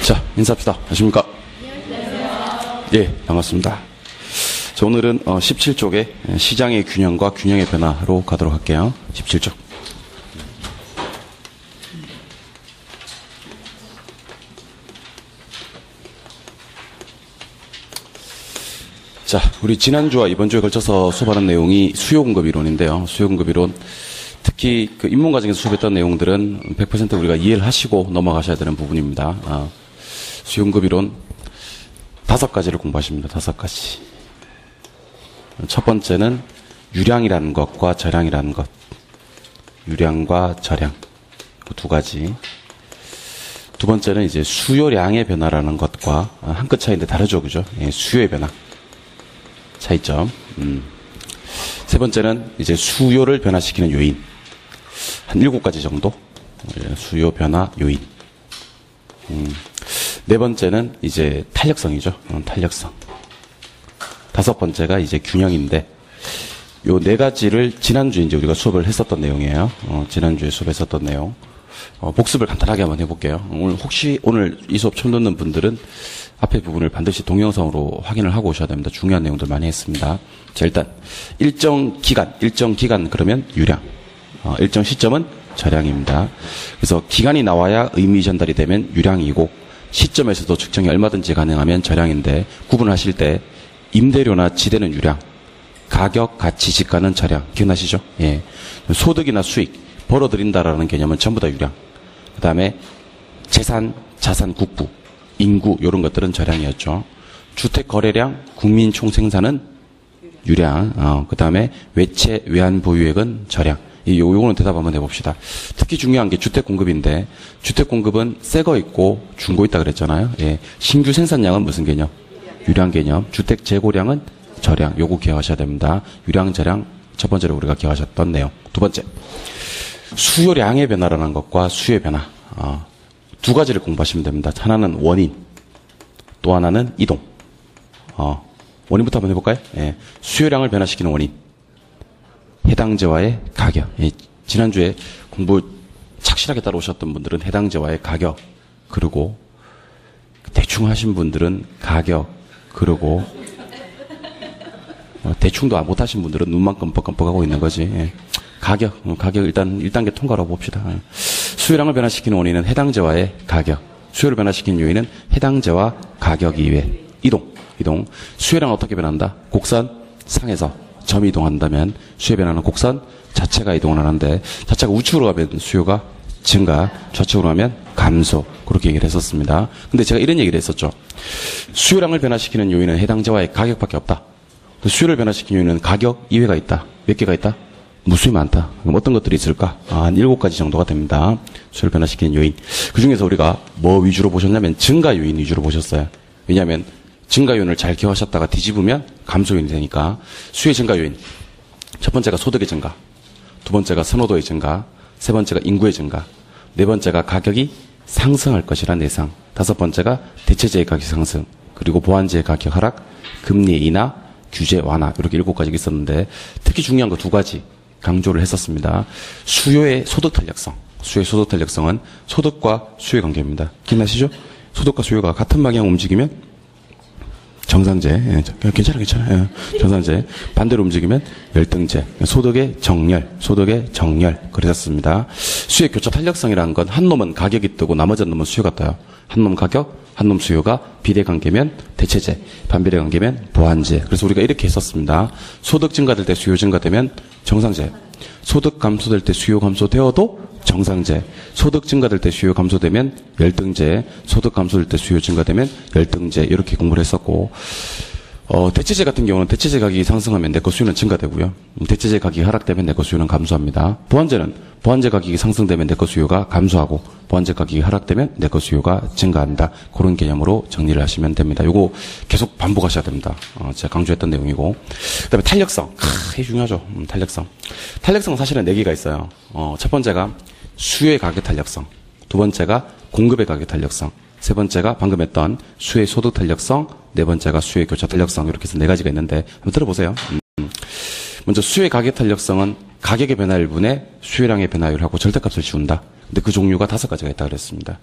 자, 인사합시다. 안녕하십니까? 예, 반갑습니다. 자, 오늘은 17쪽의 시장의 균형과 균형의 변화로 가도록 할게요. 17쪽. 자, 우리 지난주와 이번주에 걸쳐서 수업하는 내용이 수요 공급 이론인데요. 수요 공급 이론. 특히 그 입문 과정에서 수업했던 내용들은 100% 우리가 이해를 하시고 넘어가셔야 되는 부분입니다. 수요 공급 이론 5가지를 공부하십니다. 5가지. 첫 번째는 유량이라는 것과 저량이라는 것. 유량과 저량. 그 2가지. 두 번째는 이제 수요량의 변화라는 것과 한 끗 차이인데 다르죠. 그죠? 예, 수요의 변화. 차이점. 세 번째는 이제 수요를 변화시키는 요인. 한 7가지 정도. 수요 변화 요인. 네 번째는 이제 탄력성이죠. 탄력성. 5번째가 이제 균형인데, 요 4가지를 지난주에 이제 우리가 수업을 했었던 내용이에요. 지난주에 수업했었던 내용. 복습을 간단하게 한번 해볼게요. 혹시 오늘 이 수업 처음 듣는 분들은 앞에 부분을 반드시 동영상으로 확인을 하고 오셔야 됩니다. 중요한 내용들 많이 했습니다. 자, 일단 일정 기간 그러면 유량, 일정 시점은 저량입니다. 그래서 기간이 나와야 의미 전달이 되면 유량이고, 시점에서도 측정이 얼마든지 가능하면 저량인데, 구분하실 때 임대료나 지대는 유량, 가격, 가치, 지가는 저량. 기억나시죠? 예. 소득이나 수익, 벌어들인다라는 개념은 전부 다 유량. 그 다음에 재산, 자산, 국부, 인구, 이런 것들은 저량이었죠. 주택 거래량, 국민 총 생산은 유량. 그 다음에 외채, 외환 보유액은 저량. 요거는 대답 한번 해봅시다. 특히 중요한 게 주택 공급인데, 주택 공급은 새 거 있고 중고 있다 그랬잖아요. 예. 신규 생산량은 무슨 개념? 유량 개념. 주택 재고량은 저량. 요거 기억하셔야 됩니다. 유량, 저량. 첫 번째로 우리가 기억하셨던 내용. 두 번째. 수요량의 변화라는 것과 수요의 변화. 2가지를 공부하시면 됩니다. 하나는 원인, 또 하나는 이동. 원인부터 한번 해볼까요? 예. 수요량을 변화시키는 원인. 해당제와의 가격. 예. 지난주에 공부 착실하게 따라오셨던 분들은 해당제와의 가격, 그리고 대충 하신 분들은 가격, 그리고 대충도 못하신 분들은 눈만 끔뻑끔뻑하고 있는 거지. 예. 가격 일단 1단계 통과로 봅시다. 수요량을 변화시키는 원인은 해당제와의 가격, 수요를 변화시키는 요인은 해당제와 가격 이외. 이동. 수요량은 어떻게 변한다? 곡선 상에서 점이 이동한다면 수요 변화는 곡선 자체가 이동을 하는데, 자체가 우측으로 가면 수요가 증가, 좌측으로 가면 감소. 그렇게 얘기를 했었습니다. 근데 제가 이런 얘기를 했었죠. 수요량을 변화시키는 요인은 해당제와의 가격밖에 없다. 수요를 변화시키는 요인은 가격 이외가 있다. 몇 개가 있다? 무수히 많다. 그럼 어떤 것들이 있을까? 한 7가지 정도가 됩니다. 수요를 변화시키는 요인. 그 중에서 우리가 뭐 위주로 보셨냐면 증가 요인 위주로 보셨어요. 왜냐하면 증가 요인을 잘 기억하셨다가 뒤집으면 감소 요인이 되니까. 수요의 증가 요인. 첫 번째가 소득의 증가, 두 번째가 선호도의 증가, 세 번째가 인구의 증가, 네 번째가 가격이 상승할 것이라는 예상, 5번째가 대체재의 가격 상승, 그리고 보완재의 가격 하락, 금리 인하, 규제 완화. 이렇게 7가지가 있었는데, 특히 중요한 거 2가지 강조를 했었습니다. 수요의 소득 탄력성. 수요의 소득 탄력성은 소득과 수요의 관계입니다. 기억나시죠? 소득과 수요가 같은 방향 움직이면 정상제. 예, 괜찮아. 예, 정상제. 반대로 움직이면 열등제. 소득의 정렬. 그랬었습니다. 수요의 교차 탄력성이라는 건 한 놈은 가격이 뜨고 나머지 한 놈은 수요가 떠요. 한 놈 가격, 한 놈 수요가 비례관계면 대체제, 반비례관계면 보완제. 그래서 우리가 이렇게 했었습니다. 소득 증가될 때 수요 증가되면 정상제. 소득 감소될 때 수요 감소되어도 정상제. 소득 증가될 때 수요 감소되면 열등제. 소득 감소될 때 수요 증가되면 열등제. 이렇게 공부를 했었고, 대체제 같은 경우는 대체제 가격이 상승하면 내 거 수요는 증가되고요. 대체제 가격이 하락되면 내 거 수요는 감소합니다. 보완제는 보완제 가격이 상승되면 내 거 수요가 감소하고, 보완제 가격이 하락되면 내 거 수요가 증가한다. 그런 개념으로 정리를 하시면 됩니다. 요거 계속 반복하셔야 됩니다. 제가 강조했던 내용이고. 그 다음에 탄력성. 이게 중요하죠. 탄력성. 탄력성은 사실은 4개가 있어요. 첫 번째가 수요의 가격 탄력성, 두 번째가 공급의 가격 탄력성, 세 번째가 방금 했던 수요의 소득 탄력성, 네 번째가 수요의 교차 탄력성. 이렇게 해서 4가지가 있는데 한번 들어보세요. 먼저 수요의 가격 탄력성은 가격의 변화율분의 수요량의 변화율하고 절대값을 지운다. 근데 그 종류가 5가지가 있다 그랬습니다.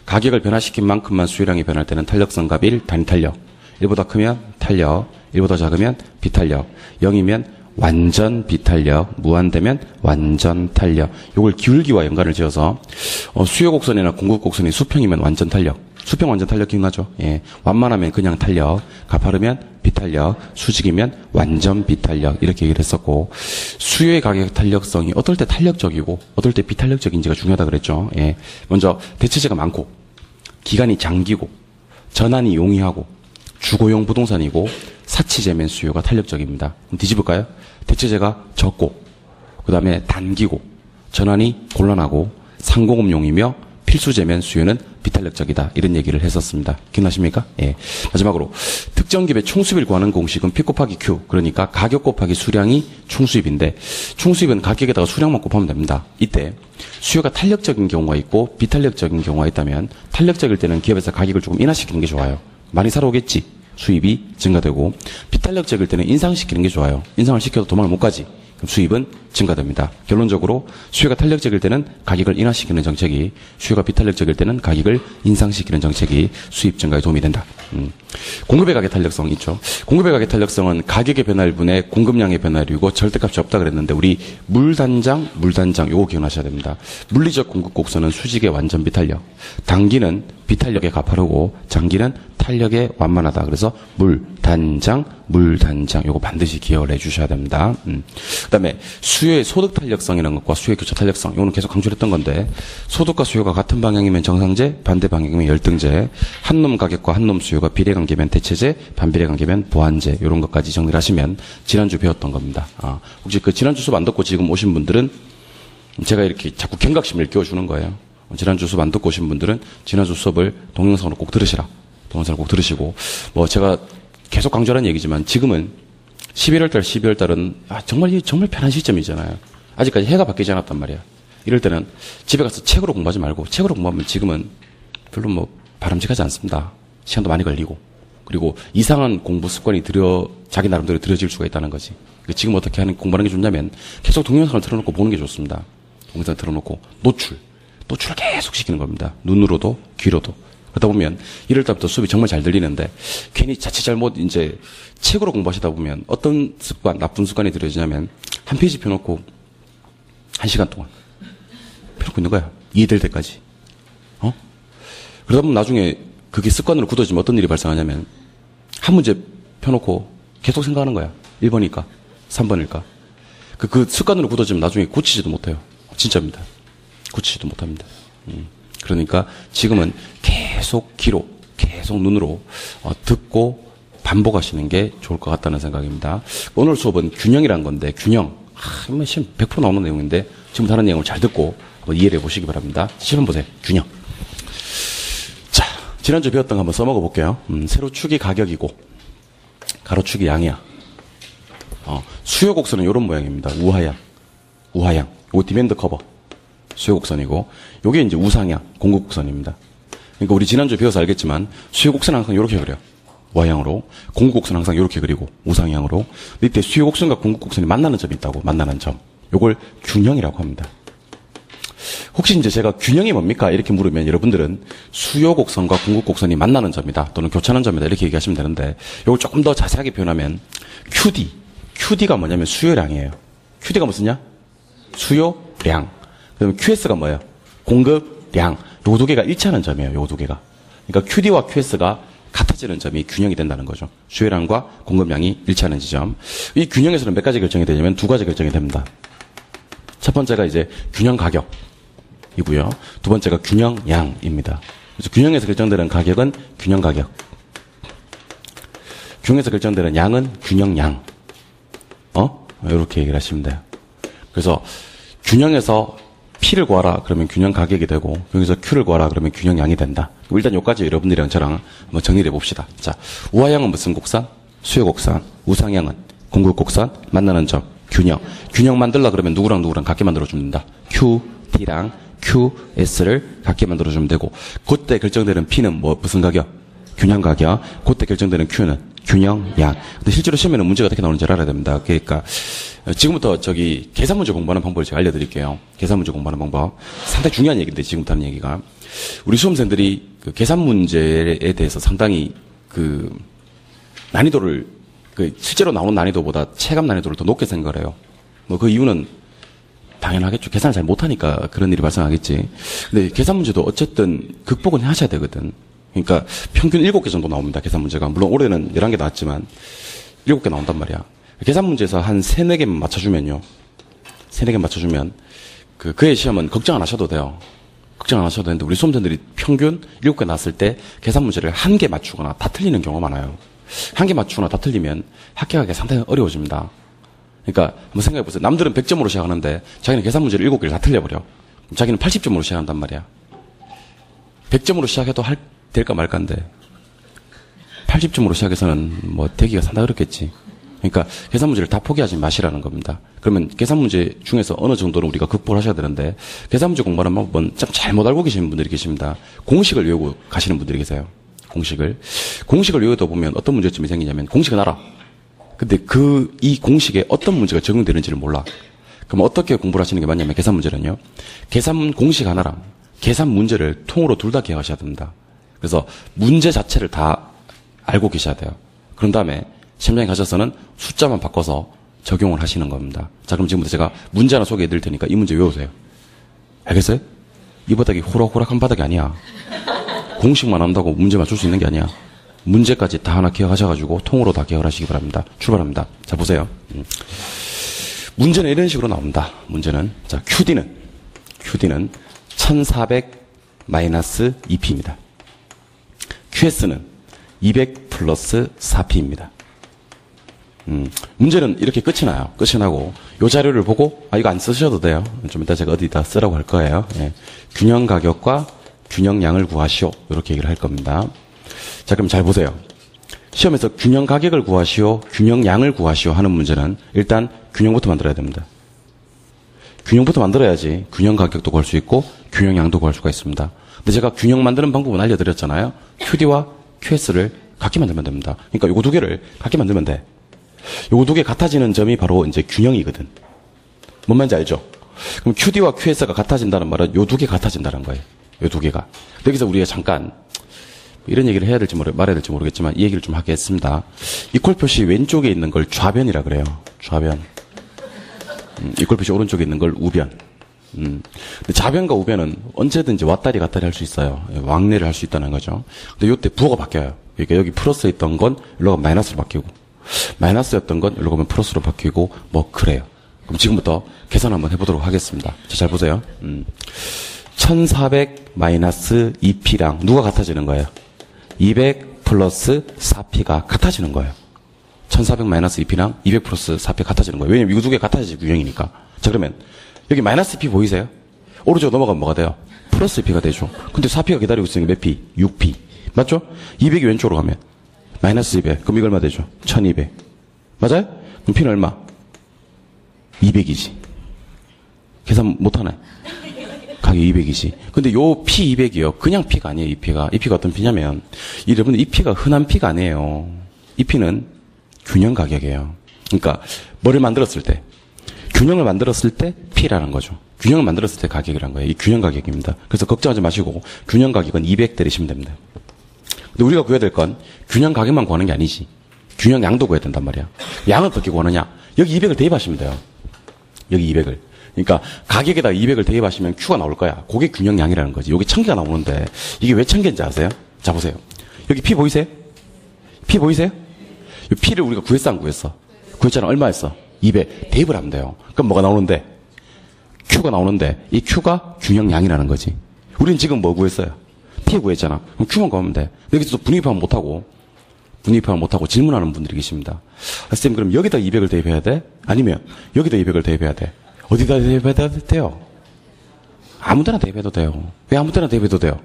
가격을 변화시킨 만큼만 수요량이 변할 때는 탄력성 값 1, 단위 탄력. 1보다 크면 탄력, 1보다 작으면 비탄력, 0이면 완전 비탄력, 무한되면 완전 탄력. 요걸 기울기와 연관을 지어서 수요 곡선이나 공급 곡선이 수평이면 완전 탄력. 수평 완전 탄력 기억나죠? 예. 완만하면 그냥 탄력, 가파르면 비탄력, 수직이면 완전 비탄력 이렇게 얘기를 했었고 수요의 가격 탄력성이 어떨 때 탄력적이고 어떨 때 비탄력적인지가 중요하다 그랬죠. 예. 먼저 대체재가 많고 기간이 장기고 전환이 용이하고 주거용 부동산이고 사치재면 수요가 탄력적입니다. 그럼 뒤집을까요? 대체재가 적고 그 다음에 단기고 전환이 곤란하고 상공업용이며 필수재면 수요는 비탄력적이다. 이런 얘기를 했었습니다. 기억나십니까? 예. 마지막으로 특정 기업의 총수입을 구하는 공식은 P 곱하기 Q 그러니까 가격 곱하기 수량이 총수입인데 총수입은 가격에다가 수량만 곱하면 됩니다. 이때 수요가 탄력적인 경우가 있고 비탄력적인 경우가 있다면 탄력적일 때는 기업에서 가격을 조금 인하시키는 게 좋아요. 많이 사러 오겠지. 수입이 증가되고 비탄력적일 때는 인상시키는 게 좋아요. 인상을 시켜도 도망을 못 가지. 그럼 수입은 증가됩니다. 결론적으로 수요가 탄력적일 때는 가격을 인하시키는 정책이 수요가 비탄력적일 때는 가격을 인상시키는 정책이 수입 증가에 도움이 된다. 공급의 가격 탄력성 있죠. 공급의 가격 탄력성은 가격의 변화율분의 공급량의 변화율이고 절대값이 없다 그랬는데 우리 물단장 요거 기억하셔야 됩니다. 물리적 공급 곡선은 수직의 완전 비탄력. 단기는 비탄력에 가파르고 장기는 탄력에 완만하다. 그래서 물단장 요거 반드시 기억을 해주셔야 됩니다. 그다음에 수요의 소득 탄력성이라는 것과 수요의 교차 탄력성 요거는 계속 강조를 했던 건데 소득과 수요가 같은 방향이면 정상재, 반대 방향이면 열등재, 한 놈 가격과 한 놈 수요가 비례관계면 대체재, 반비례관계면 보완재 이런 것까지 정리를 하시면 지난주 배웠던 겁니다. 혹시 그 지난주 수업 안 듣고 지금 오신 분들은 제가 이렇게 자꾸 경각심을 끼워주는 거예요. 지난주 수업 안 듣고 오신 분들은 지난주 수업을 동영상으로 꼭 들으시라. 동영상을 꼭 들으시고 뭐 제가 계속 강조하는 얘기지만 지금은 11월달, 12월달은 정말 편한 시점이잖아요. 아직까지 해가 바뀌지 않았단 말이야. 이럴 때는 집에 가서 책으로 공부하지 말고 책으로 공부하면 지금은 별로 뭐 바람직하지 않습니다. 시간도 많이 걸리고 그리고 이상한 공부 습관이 자기 나름대로 들여질 수가 있다는 거지. 지금 어떻게 공부하는 게 좋냐면 계속 동영상을 틀어놓고 보는 게 좋습니다. 동영상을 틀어놓고 노출을 계속 시키는 겁니다. 눈으로도 귀로도. 그러다 보면 1월달부터 수업이 정말 잘 들리는데 괜히 자칫 잘못 이제 책으로 공부하시다 보면 어떤 습관, 나쁜 습관이 들여지냐면 한 페이지 펴놓고 1시간 동안 펴놓고 있는 거야. 이해될 때까지. 그러다 보면 나중에 그게 습관으로 굳어지면 어떤 일이 발생하냐면 한 문제 펴놓고 계속 생각하는 거야. 1번일까? 3번일까? 그 습관으로 굳어지면 나중에 고치지도 못해요. 진짜입니다. 고치지도 못합니다. 그러니까 지금은 계속 귀로, 계속 눈으로 듣고 반복하시는 게 좋을 것 같다는 생각입니다. 오늘 수업은 균형이란 건데 균형. 시험 100% 나오는 내용인데 지금 다른 내용을 잘 듣고 한번 이해를 해보시기 바랍니다. 시험 보세요. 균형. 자, 지난주 배웠던 거 한번 써먹어 볼게요. 세로축이 가격이고 가로축이 양이야. 수요 곡선은 이런 모양입니다. 우하양. 이거 디맨드 커버. 수요 곡선이고 요게 이제 우상향 공급 곡선입니다. 그러니까 우리 지난주에 배워서 알겠지만 수요 곡선은 항상 이렇게 그려. 우하향으로. 공급 곡선은 항상 이렇게 그리고 우상향으로. 밑에 수요 곡선과 공급 곡선이 만나는 점이 있다고. 만나는 점. 요걸 균형이라고 합니다. 혹시 이제 제가 균형이 뭡니까? 이렇게 물으면 여러분들은 수요 곡선과 공급 곡선이 만나는 점이다. 또는 교차하는 점이다. 이렇게 얘기하시면 되는데 요걸 조금 더 자세하게 표현하면 QD가 뭐냐면 수요량이에요. QD가 무슨냐? 수요량. 그러면 QS가 뭐예요? 공급량. 요 두 개가 일치하는 점이에요. 요 두 개가. 그러니까 QD와 QS가 같아지는 점이 균형이 된다는 거죠. 수요량과 공급량이 일치하는 지점. 이 균형에서는 몇 가지 결정이 되냐면 두 가지 결정이 됩니다. 첫 번째가 이제 균형 가격이고요. 두 번째가 균형 양입니다. 그래서 균형에서 결정되는 가격은 균형 가격. 균형에서 결정되는 양은 균형 양. 이렇게 얘기를 하시면 돼요. 그래서 균형에서 P를 구하라 그러면 균형 가격이 되고 여기서 Q를 구하라 그러면 균형 양이 된다. 일단 여기까지 여러분들이랑 저랑 한번 정리를 해봅시다. 자, 우하향은 무슨 곡선? 수요 곡선. 우상향은 공급 곡선. 만나는 점. 균형 만들라 그러면 누구랑 같게 만들어주면 된다. QD랑 QS를 같게 만들어주면 되고 그때 결정되는 P는 무슨 가격? 균형 가격. 그때 결정되는 Q는 균형 양. 근데 실제로 시험에는 문제가 어떻게 나오는지 알아야 됩니다. 그러니까 지금부터 계산 문제 공부하는 방법을 제가 알려드릴게요. 계산 문제 공부하는 방법. 상당히 중요한 얘기인데 지금부터 하는 얘기가. 우리 수험생들이 그 계산 문제에 대해서 상당히 그 난이도를 그 실제로 나오는 난이도보다 체감 난이도를 더 높게 생각을 해요. 뭐 그 이유는 당연하겠죠. 계산을 잘 못하니까 그런 일이 발생하겠지. 근데 계산 문제도 어쨌든 극복은 하셔야 되거든. 그러니까 평균 7개 정도 나옵니다. 계산 문제가. 물론 올해는 11개 나왔지만 7개 나온단 말이야. 계산 문제에서 한 3, 4개만 맞춰주면요. 3, 4개 맞춰주면 그의 시험은 걱정 안 하셔도 돼요. 걱정 안 하셔도 되는데 우리 수험생들이 평균 7개 나왔을 때 계산 문제를 1개 맞추거나 다 틀리는 경우가 많아요. 1개 맞추거나 다 틀리면 합격하기가 상당히 어려워집니다. 그러니까 한번 생각해 보세요. 남들은 100점으로 시작하는데 자기는 계산 문제를 7개를 다 틀려버려. 그럼 자기는 80점으로 시작한단 말이야. 100점으로 시작해도 될까 말까인데 80점으로 시작해서는 뭐 되기가 상당히 어렵겠지. 그러니까 계산 문제를 다 포기하지 마시라는 겁니다. 그러면 계산 문제 중에서 어느 정도는 우리가 극복을 하셔야 되는데 계산 문제 공부하는 방법은 참 잘못 알고 계시는 분들이 계십니다. 공식을 외우고 가시는 분들이 계세요. 공식을 외우다 보면 어떤 문제점이 생기냐면 공식은 알아. 근데 이 공식에 어떤 문제가 적용되는지를 몰라. 그럼 어떻게 공부를 하시는 게 맞냐면 계산 문제는요. 계산 공식 하나랑 계산 문제를 통으로 둘 다 기억하셔야 됩니다. 그래서 문제 자체를 다 알고 계셔야 돼요. 그런 다음에 시험장에 가셔서는 숫자만 바꿔서 적용을 하시는 겁니다. 자, 그럼 지금부터 제가 문제 하나 소개해 드릴 테니까 이 문제 외우세요. 알겠어요? 이 바닥이 호락호락한 바닥이 아니야. 공식만 안다고 문제 맞출 수 있는 게 아니야. 문제까지 다 하나 기억하셔가지고 통으로 다 기억을 하시기 바랍니다. 출발합니다. 자, 보세요. 문제는 이런 식으로 나옵니다. 문제는. 자, QD는 1400 마이너스 2P입니다. QS는 200 플러스 4P입니다. 문제는 이렇게 끝이 나요. 끝이 나고, 요 자료를 보고, 이거 안 쓰셔도 돼요. 좀 이따 제가 어디다 쓰라고 할 거예요. 예. 균형 가격과 균형량을 구하시오. 이렇게 얘기를 할 겁니다. 자, 그럼 잘 보세요. 시험에서 균형 가격을 구하시오, 균형량을 구하시오 하는 문제는 일단 균형부터 만들어야 됩니다. 균형부터 만들어야지 균형 가격도 구할 수 있고 균형량도 구할 수가 있습니다. 근데 제가 균형 만드는 방법은 알려드렸잖아요. QD와 QS를 같게 만들면 됩니다. 그러니까 요거 두 개를 같게 만들면 돼. 요거 두 개 같아지는 점이 바로 이제 균형이거든. 뭔 말인지 알죠? 그럼 QD와 QS가 같아진다는 말은 요 두 개 같아진다는 거예요. 요 두 개가. 여기서 우리가 잠깐 이런 얘기를 해야 될지 말아야 될지 모르겠지만 이 얘기를 좀 하겠습니다. 이퀄 표시 왼쪽에 있는 걸 좌변이라 그래요. 좌변. 이퀄 표시 오른쪽에 있는 걸 우변. 근데 좌변과 우변은 언제든지 왔다리 갔다리 할 수 있어요. 왕래를 할 수 있다는 거죠. 근데 이때 부호가 바뀌어요. 그러니까 여기 플러스 있던 건 여기로 가면 마이너스로 바뀌고, 마이너스였던 건 여기로 가면 플러스로 바뀌고, 뭐 그래요. 그럼 지금부터 계산 한번 해보도록 하겠습니다. 자, 잘 보세요. 1400 마이너스 2P랑 누가 같아지는 거예요? 200 플러스 4P가 같아지는 거예요. 1400 마이너스 2P랑 200 플러스 4P 같아지는 거예요. 왜냐면 이거 두 개 같아지지 균형이니까. 자, 그러면 여기 마이너스 P 보이세요? 오른쪽으로 넘어가면 뭐가 돼요? 플러스 P가 되죠. 근데 4P가 기다리고 있으니까 몇 P? 6P. 맞죠? 200이 왼쪽으로 가면 마이너스 200. 그럼 이거 얼마 되죠? 1200. 맞아요? 그럼 P는 얼마? 200이지. 계산 못하네. 가격 200이지. 근데 요 P 200이요. 그냥 P가 아니에요, 이 P가. 이 P가 어떤 P냐면, 여러분, 이 P가 흔한 P가 아니에요. 이 P는 균형 가격이에요. 그러니까, 뭐를 만들었을 때, 균형을 만들었을 때 P라는 거죠. 균형을 만들었을 때 가격이라는 거예요. 이 균형 가격입니다. 그래서 걱정하지 마시고, 균형 가격은 200 때리시면 됩니다. 근데 우리가 구해야 될 건, 균형 가격만 구하는 게 아니지. 균형 양도 구해야 된단 말이야. 양은 어떻게 구하느냐? 여기 200을 대입하시면 돼요. 여기 200을. 그러니까 가격에다 200을 대입하시면 Q가 나올 거야. 그게 균형량이라는 거지. 여기 1000개가 나오는데 이게 왜 1000개인지 아세요? 자, 보세요. 여기 P 보이세요? P 보이세요? 이 P를 우리가 구했어, 안 구했어? 구했잖아. 얼마 했어? 200. 대입을 하면 돼요. 그럼 뭐가 나오는데? Q가 나오는데 이 Q가 균형량이라는 거지. 우리는 지금 뭐 구했어요? P 구했잖아. 그럼 Q만 구하면 돼. 여기서 또 분위기파악 못하고 질문하는 분들이 계십니다. 선생님, 그럼 여기다 200을 대입해야 돼? 아니면 여기다 200을 대입해야 돼? 어디다 대입해야 돼요? 아무 데나 대입해도 돼요. 왜 아무 데나 대입해도 돼요?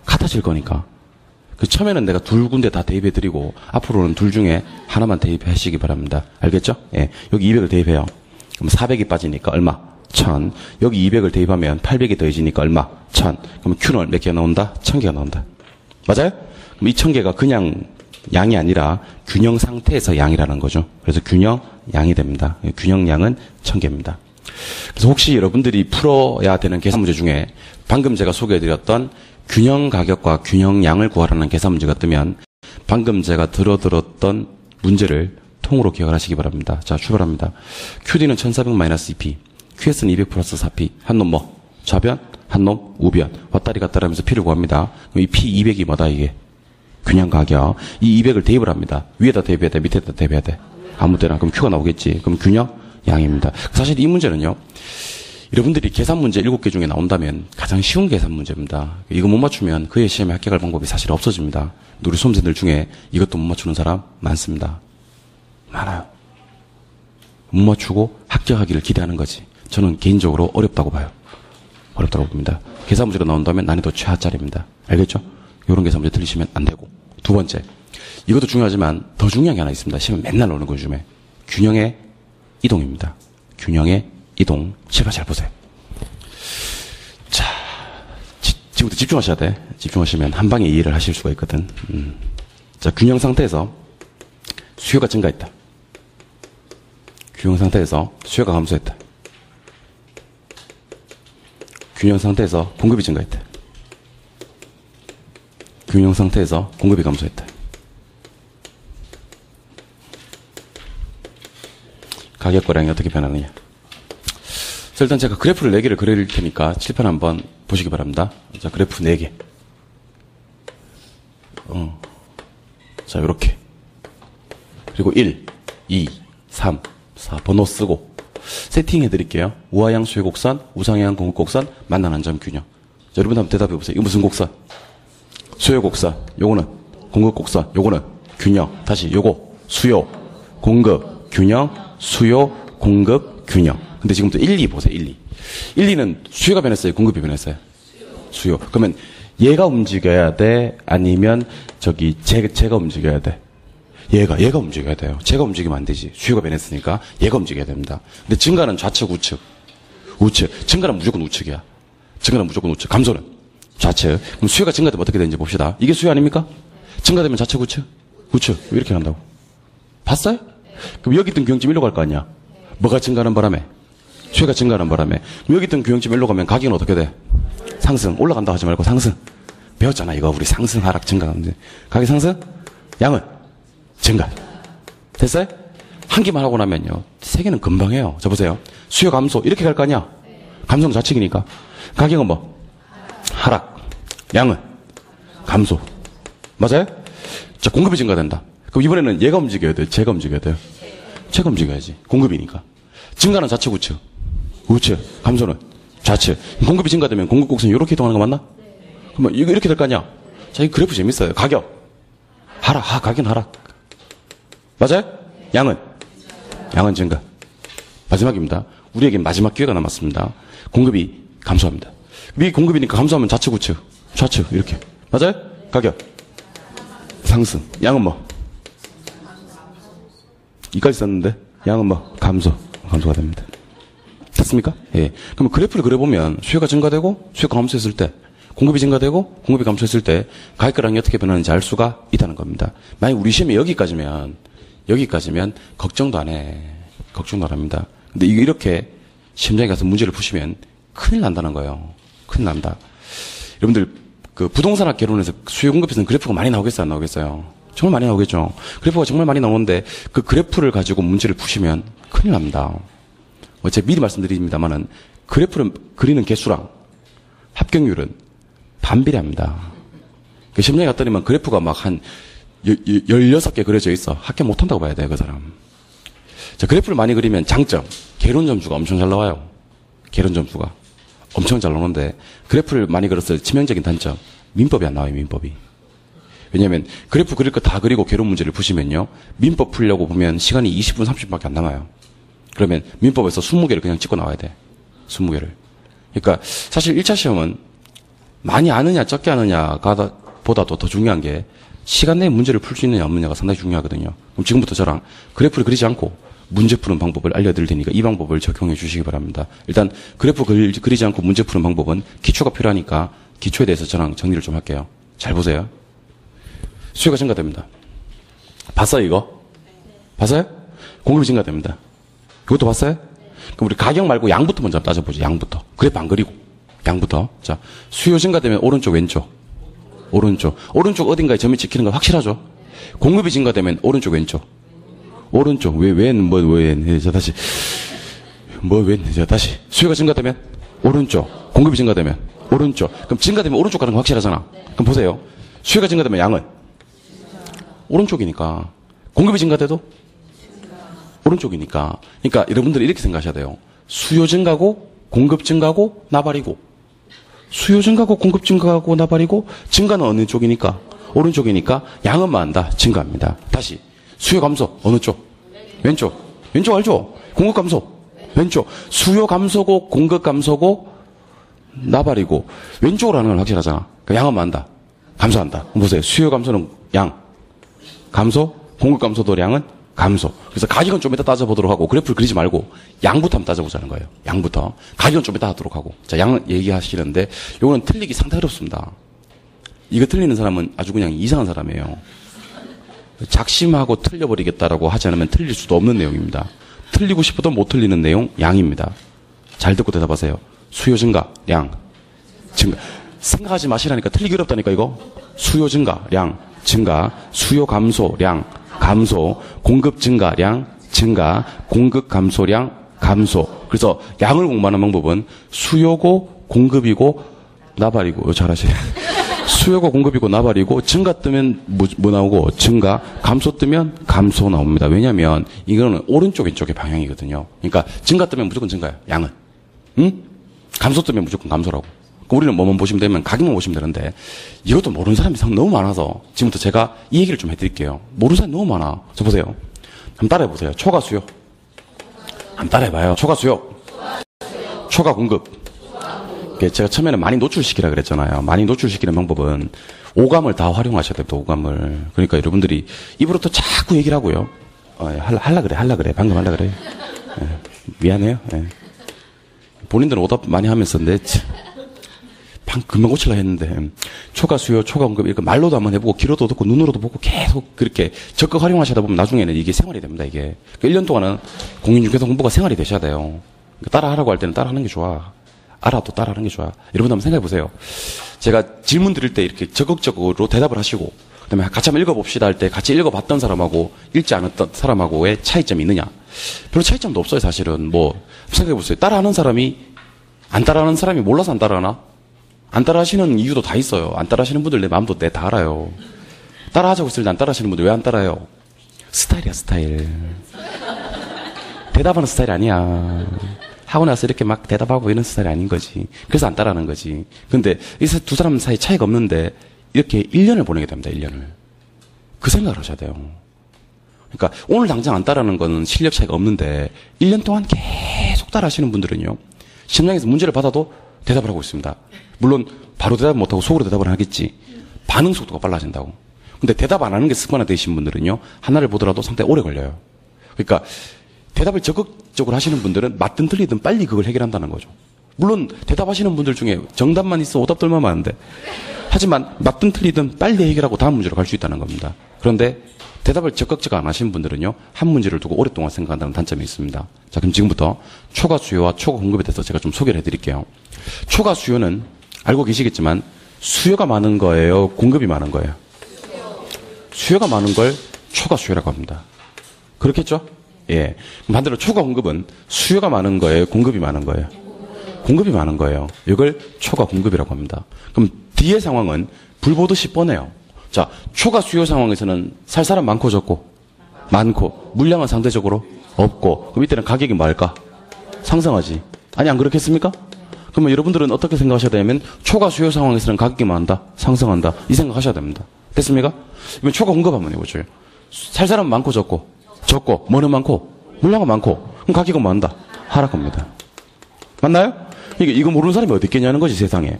같아질 거니까. 처음에는 내가 둘 군데 다 대입해드리고, 앞으로는 둘 중에 하나만 대입하시기 바랍니다. 알겠죠? 예. 여기 200을 대입해요. 그럼 400이 빠지니까 얼마? 1000. 여기 200을 대입하면 800이 더해지니까 얼마? 1000. 그럼 Q는 몇 개가 나온다? 1000개가 나온다. 맞아요? 그럼 이 1000개가 그냥 양이 아니라 균형 상태에서 양이라는 거죠. 그래서 균형 양이 됩니다. 균형 양은 1000개입니다. 그래서 혹시 여러분들이 풀어야 되는 계산 문제 중에 방금 제가 소개해드렸던 균형 가격과 균형 양을 구하라는 계산 문제가 뜨면 방금 제가 들었던 문제를 통으로 기억을 하시기 바랍니다. 자, 출발합니다. QD는 1400-2P, QS는 200 플러스 4P. 한 놈 뭐? 좌변, 한 놈 우변. 왔다리 갔다리 하면서 P를 구합니다. 그럼 이 P 200이 뭐다 이게? 균형 가격. 이 200을 대입을 합니다. 위에다 대입해야 돼? 밑에다 대입해야 돼? 아무 때나. 그럼 Q가 나오겠지. 그럼 균형 양입니다. 사실 이 문제는요. 여러분들이 계산 문제 7개 중에 나온다면 가장 쉬운 계산 문제입니다. 이거 못 맞추면 그의 시험에 합격할 방법이 사실 없어집니다. 우리 수험생들 중에 이것도 못 맞추는 사람 많습니다. 많아요. 못 맞추고 합격하기를 기대하는 거지. 저는 개인적으로 어렵다고 봐요. 어렵다고 봅니다. 계산 문제가 나온다면 난이도 최하짜리입니다. 알겠죠? 이런 계산 문제 틀리시면 안 되고. 두 번째. 이것도 중요하지만 더 중요한 게 하나 있습니다. 시험에 맨날 나오는 것 중에. 균형의 이동입니다. 균형의 이동. 제발 잘 보세요. 자, 지금부터 집중하셔야 돼. 집중하시면 한 방에 이해를 하실 수가 있거든. 자, 균형 상태에서 수요가 증가했다. 균형 상태에서 수요가 감소했다. 균형 상태에서 공급이 증가했다. 균형 상태에서 공급이 감소했다. 가격 거량이 어떻게 변하느냐. 자, 일단 제가 그래프를 4개를 그릴 테니까 칠판 한번 보시기 바랍니다. 자, 그래프 4개. 자, 요렇게. 그리고 1, 2, 3, 4 번호 쓰고 세팅해 드릴게요. 우하향 수요 곡선, 우상향 공급 곡선, 만나는 점 균형. 자, 여러분 한번 대답해 보세요. 이거 무슨 곡선? 수요 곡선. 요거는 공급 곡선. 요거는 균형. 다시 요거 수요, 공급, 균형, 수요, 공급, 균형. 근데 지금부터 1, 2 보세요. 1, 2. 1, 2는 수요가 변했어요? 공급이 변했어요? 수요. 그러면 얘가 움직여야 돼? 아니면 제가 움직여야 돼? 얘가 움직여야 돼요. 제가 움직이면 안 되지. 수요가 변했으니까 얘가 움직여야 됩니다. 근데 증가는 좌측, 우측. 우측. 증가는 무조건 우측이야. 증가는 무조건 우측. 감소는 좌측. 그럼 수요가 증가되면 어떻게 되는지 봅시다. 이게 수요 아닙니까? 증가되면 좌측, 우측? 우측. 이렇게 간다고. 봤어요? 그럼 여기 있던 규형점 일로 갈 거 아니야? 뭐가 증가하는 바람에? 수요가 증가하는 바람에. 그럼 여기 있던 규형점 일로 가면 가격은 어떻게 돼? 상승. 올라간다 하지 말고 상승. 배웠잖아, 이거. 우리 상승, 하락, 증가하는데. 가격 상승? 양은? 증가. 됐어요? 한 개만 하고 나면요. 세 개는 금방 해요. 자, 보세요. 수요 감소. 이렇게 갈 거 아니야? 감소는 좌측이니까. 가격은 뭐? 하락. 양은? 감소. 맞아요? 자, 공급이 증가된다. 그럼 이번에는 얘가 움직여야 돼요? 제가 움직여야 돼요? 제가 움직여야지. 공급이니까. 증가는 좌측, 우측. 우측. 감소는 좌측. 공급이 증가되면 공급 곡선이 이렇게 이동하는 거 맞나? 그러면 이거 이렇게 될 거 아니야? 자, 이 그래프 재밌어요. 가격. 하락. 가격은 하락. 맞아요? 양은? 양은 증가. 마지막입니다. 우리에게 마지막 기회가 남았습니다. 공급이 감소합니다. 이 공급이니까 감소하면 좌측, 우측. 좌측. 이렇게. 맞아요? 가격. 상승. 양은 뭐? 이까지 썼는데 양은 뭐? 감소가 됩니다. 됐습니까? 예. 그러면 그래프를 그려보면 수요가 증가되고 수요가 감소했을 때 공급이 증가되고 공급이 감소했을 때 가격거량이 어떻게 변하는지 알 수가 있다는 겁니다. 만약 우리 시험이 여기까지면 걱정도 안 해. 걱정도 안 합니다. 근데 이렇게 시험장에 가서 문제를 푸시면 큰일 난다는 거예요. 큰일 난다. 여러분들 그 부동산학 개론에서 수요 공급에서는 그래프가 많이 나오겠어요? 안 나오겠어요? 정말 많이 나오겠죠. 그래프가 정말 많이 나오는데 그 그래프를 가지고 문제를 푸시면 큰일 납니다. 제가 미리 말씀드립니다만은 그래프를 그리는 개수랑 합격률은 반비례합니다. 그 시험장에 갔더니만 그래프가 막 한 16개 그려져 있어. 합격 못한다고 봐야 돼요, 그 사람. 자, 그래프를 많이 그리면 장점, 개론 점수가 엄청 잘 나와요. 개론 점수가 엄청 잘 나오는데 그래프를 많이 그렸을 때 치명적인 단점, 민법이 안 나와요, 민법이. 왜냐하면 그래프 그릴 거 다 그리고 개론 문제를 푸시면요. 민법 풀려고 보면 시간이 20분, 30분밖에 안 남아요. 그러면 민법에서 20개를 그냥 찍고 나와야 돼. 20개를. 그러니까 사실 1차 시험은 많이 아느냐 적게 아느냐가 보다도 더 중요한 게 시간 내에 문제를 풀 수 있느냐 없느냐가 상당히 중요하거든요. 그럼 지금부터 저랑 그래프를 그리지 않고 문제 푸는 방법을 알려드릴 테니까 이 방법을 적용해 주시기 바랍니다. 일단 그래프 그리지 않고 문제 푸는 방법은 기초가 필요하니까 기초에 대해서 저랑 정리를 좀 할게요. 잘 보세요. 수요가 증가됩니다. 봤어요, 이거? 봤어요? 공급이 증가됩니다. 이것도 봤어요? 그럼 우리 가격 말고 양부터 먼저 따져보죠. 양부터. 그래프 안 그리고. 양부터. 자, 수요 증가되면 오른쪽, 왼쪽. 오른쪽. 오른쪽 어딘가에 점이 찍히는 거 확실하죠? 공급이 증가되면 오른쪽, 왼쪽. 오른쪽. 자, 다시. 자, 다시. 수요가 증가되면 오른쪽. 공급이 증가되면 오른쪽. 그럼 증가되면 오른쪽 가는 거 확실하잖아. 그럼 보세요. 수요가 증가되면 양은 오른쪽이니까. 공급이 증가돼도 오른쪽이니까. 그러니까 여러분들이 이렇게 생각하셔야 돼요. 수요 증가고 공급 증가고 나발이고. 수요 증가고 공급 증가고 나발이고. 증가는 어느 쪽이니까? 오른쪽이니까 양은 많다. 증가합니다. 다시. 수요 감소 어느 쪽? 왼쪽. 왼쪽 알죠? 공급 감소 왼쪽. 수요 감소고 공급 감소고 나발이고. 왼쪽으로 하는 건 확실하잖아. 그러니까 양은 많다. 감소한다. 보세요. 수요 감소는 양 감소, 공급 감소도 양은 감소. 그래서 가격은 좀 이따 따져보도록 하고, 그래프를 그리지 말고 양부터 한번 따져보자는 거예요. 양부터. 가격은 좀 이따 하도록 하고. 자, 양은 얘기하시는데 요거는 틀리기 상당히 어렵습니다. 이거 틀리는 사람은 아주 그냥 이상한 사람이에요. 작심하고 틀려버리겠다라고 하지 않으면 틀릴 수도 없는 내용입니다. 틀리고 싶어도 못 틀리는 내용 양입니다. 잘 듣고 대답하세요. 수요 증가, 량, 증가. 생각하지 마시라니까. 틀리기 어렵다니까 이거. 수요 증가, 량, 증가. 수요 감소량, 감소. 공급 증가량, 증가. 공급 감소량, 감소. 그래서 양을 공부하는 방법은 수요고 공급이고 나발이고. 잘하시네. 수요고 공급이고 나발이고. 증가 뜨면 뭐 나오고? 증가. 감소 뜨면 감소 나옵니다. 왜냐하면 이거는 오른쪽 왼쪽의 방향이거든요. 그러니까 증가 뜨면 무조건 증가야. 양은. 응? 감소 뜨면 무조건 감소라고. 우리는 뭐만 보시면 되면 가격만 보시면 되는데 이것도 모르는 사람이 너무 많아서 지금부터 제가 이 얘기를 좀 해드릴게요. 모르는 사람이 너무 많아. 저 보세요. 한번 따라해보세요. 초과 수요. 한번 따라해봐요. 초과 수요. 초과 공급. 제가 처음에는 많이 노출시키라 그랬잖아요. 많이 노출시키는 방법은 오감을 다 활용하셔야 됩니다. 오감을. 그러니까 여러분들이 입으로부터 자꾸 얘기를 하고요. 할라 그래. 방금 할라 그래. 미안해요. 본인들은 오답 많이 하면서 근데 금방 고치려 했는데 초과 수요, 초과 공급 이렇게 말로도 한번 해보고 귀로도 듣고 눈으로도 보고 계속 그렇게 적극 활용하시다 보면 나중에는 이게 생활이 됩니다. 이게 1년 동안은 공인중개사 공부가 생활이 되셔야 돼요. 따라하라고 할 때는 따라하는 게 좋아. 알아도 따라하는 게 좋아. 여러분 한번 생각해 보세요. 제가 질문 드릴 때 이렇게 적극적으로 대답을 하시고 그다음에 같이 한번 읽어봅시다 할 때 같이 읽어봤던 사람하고 읽지 않았던 사람하고의 차이점이 있느냐? 별로 차이점도 없어요. 사실은 뭐 생각해 보세요. 따라하는 사람이 안 따라하는 사람이 몰라서 안 따라하나? 안 따라하시는 이유도 다 있어요. 안 따라하시는 분들 내 마음도 내 다 알아요. 따라하자고 했을 때 안 따라하시는 분들 왜 안 따라해요? 스타일이야, 스타일. 대답하는 스타일 아니야. 하고 나서 이렇게 막 대답하고 이런 스타일이 아닌 거지. 그래서 안 따라하는 거지. 근데 이 두 사람 사이 차이가 없는데 이렇게 1년을 보내게 됩니다. 1년을. 그 생각을 하셔야 돼요. 그러니까 오늘 당장 안 따라하는 거는 실력 차이가 없는데 1년 동안 계속 따라하시는 분들은요. 시험장에서 문제를 받아도 대답을 하고 있습니다. 물론 바로 대답 못하고 속으로 대답을 하겠지. 반응 속도가 빨라진다고. 근데 대답 안 하는 게 습관화되신 분들은요. 하나를 보더라도 상당히 오래 걸려요. 그러니까 대답을 적극적으로 하시는 분들은 맞든 틀리든 빨리 그걸 해결한다는 거죠. 물론 대답하시는 분들 중에 정답만 있어 오답들만 많은데 하지만 맞든 틀리든 빨리 해결하고 다음 문제로 갈 수 있다는 겁니다. 그런데 대답을 적극적으로 안 하시는 분들은요. 한 문제를 두고 오랫동안 생각한다는 단점이 있습니다. 자, 그럼 지금부터 초과 수요와 초과 공급에 대해서 제가 좀 소개를 해드릴게요. 초과 수요는 알고 계시겠지만 수요가 많은 거예요? 공급이 많은 거예요? 수요가 많은 걸 초과 수요라고 합니다. 그렇겠죠? 예. 반대로 초과 공급은 수요가 많은 거예요? 공급이 많은 거예요? 공급이 많은 거예요. 이걸 초과 공급이라고 합니다. 그럼 뒤의 상황은 불 보듯이 뻔해요. 자, 초과 수요 상황에서는 살 사람 많고 적고? 많고. 물량은 상대적으로 없고. 그럼 이때는 가격이 뭐 할까? 상승하지. 아니, 안 그렇겠습니까? 그러면 여러분들은 어떻게 생각하셔야 되냐면 초과 수요 상황에서는 가격이 많다? 상승한다? 이 생각하셔야 됩니다. 됐습니까? 그러면 초과 공급 한번 해보죠. 살 사람 많고 적고? 적고. 뭐는 많고? 물량은 많고. 그럼 가격은 뭐 한다? 하락합니다. 맞나요? 이거 모르는 사람이 어디 있겠냐는 거지, 세상에.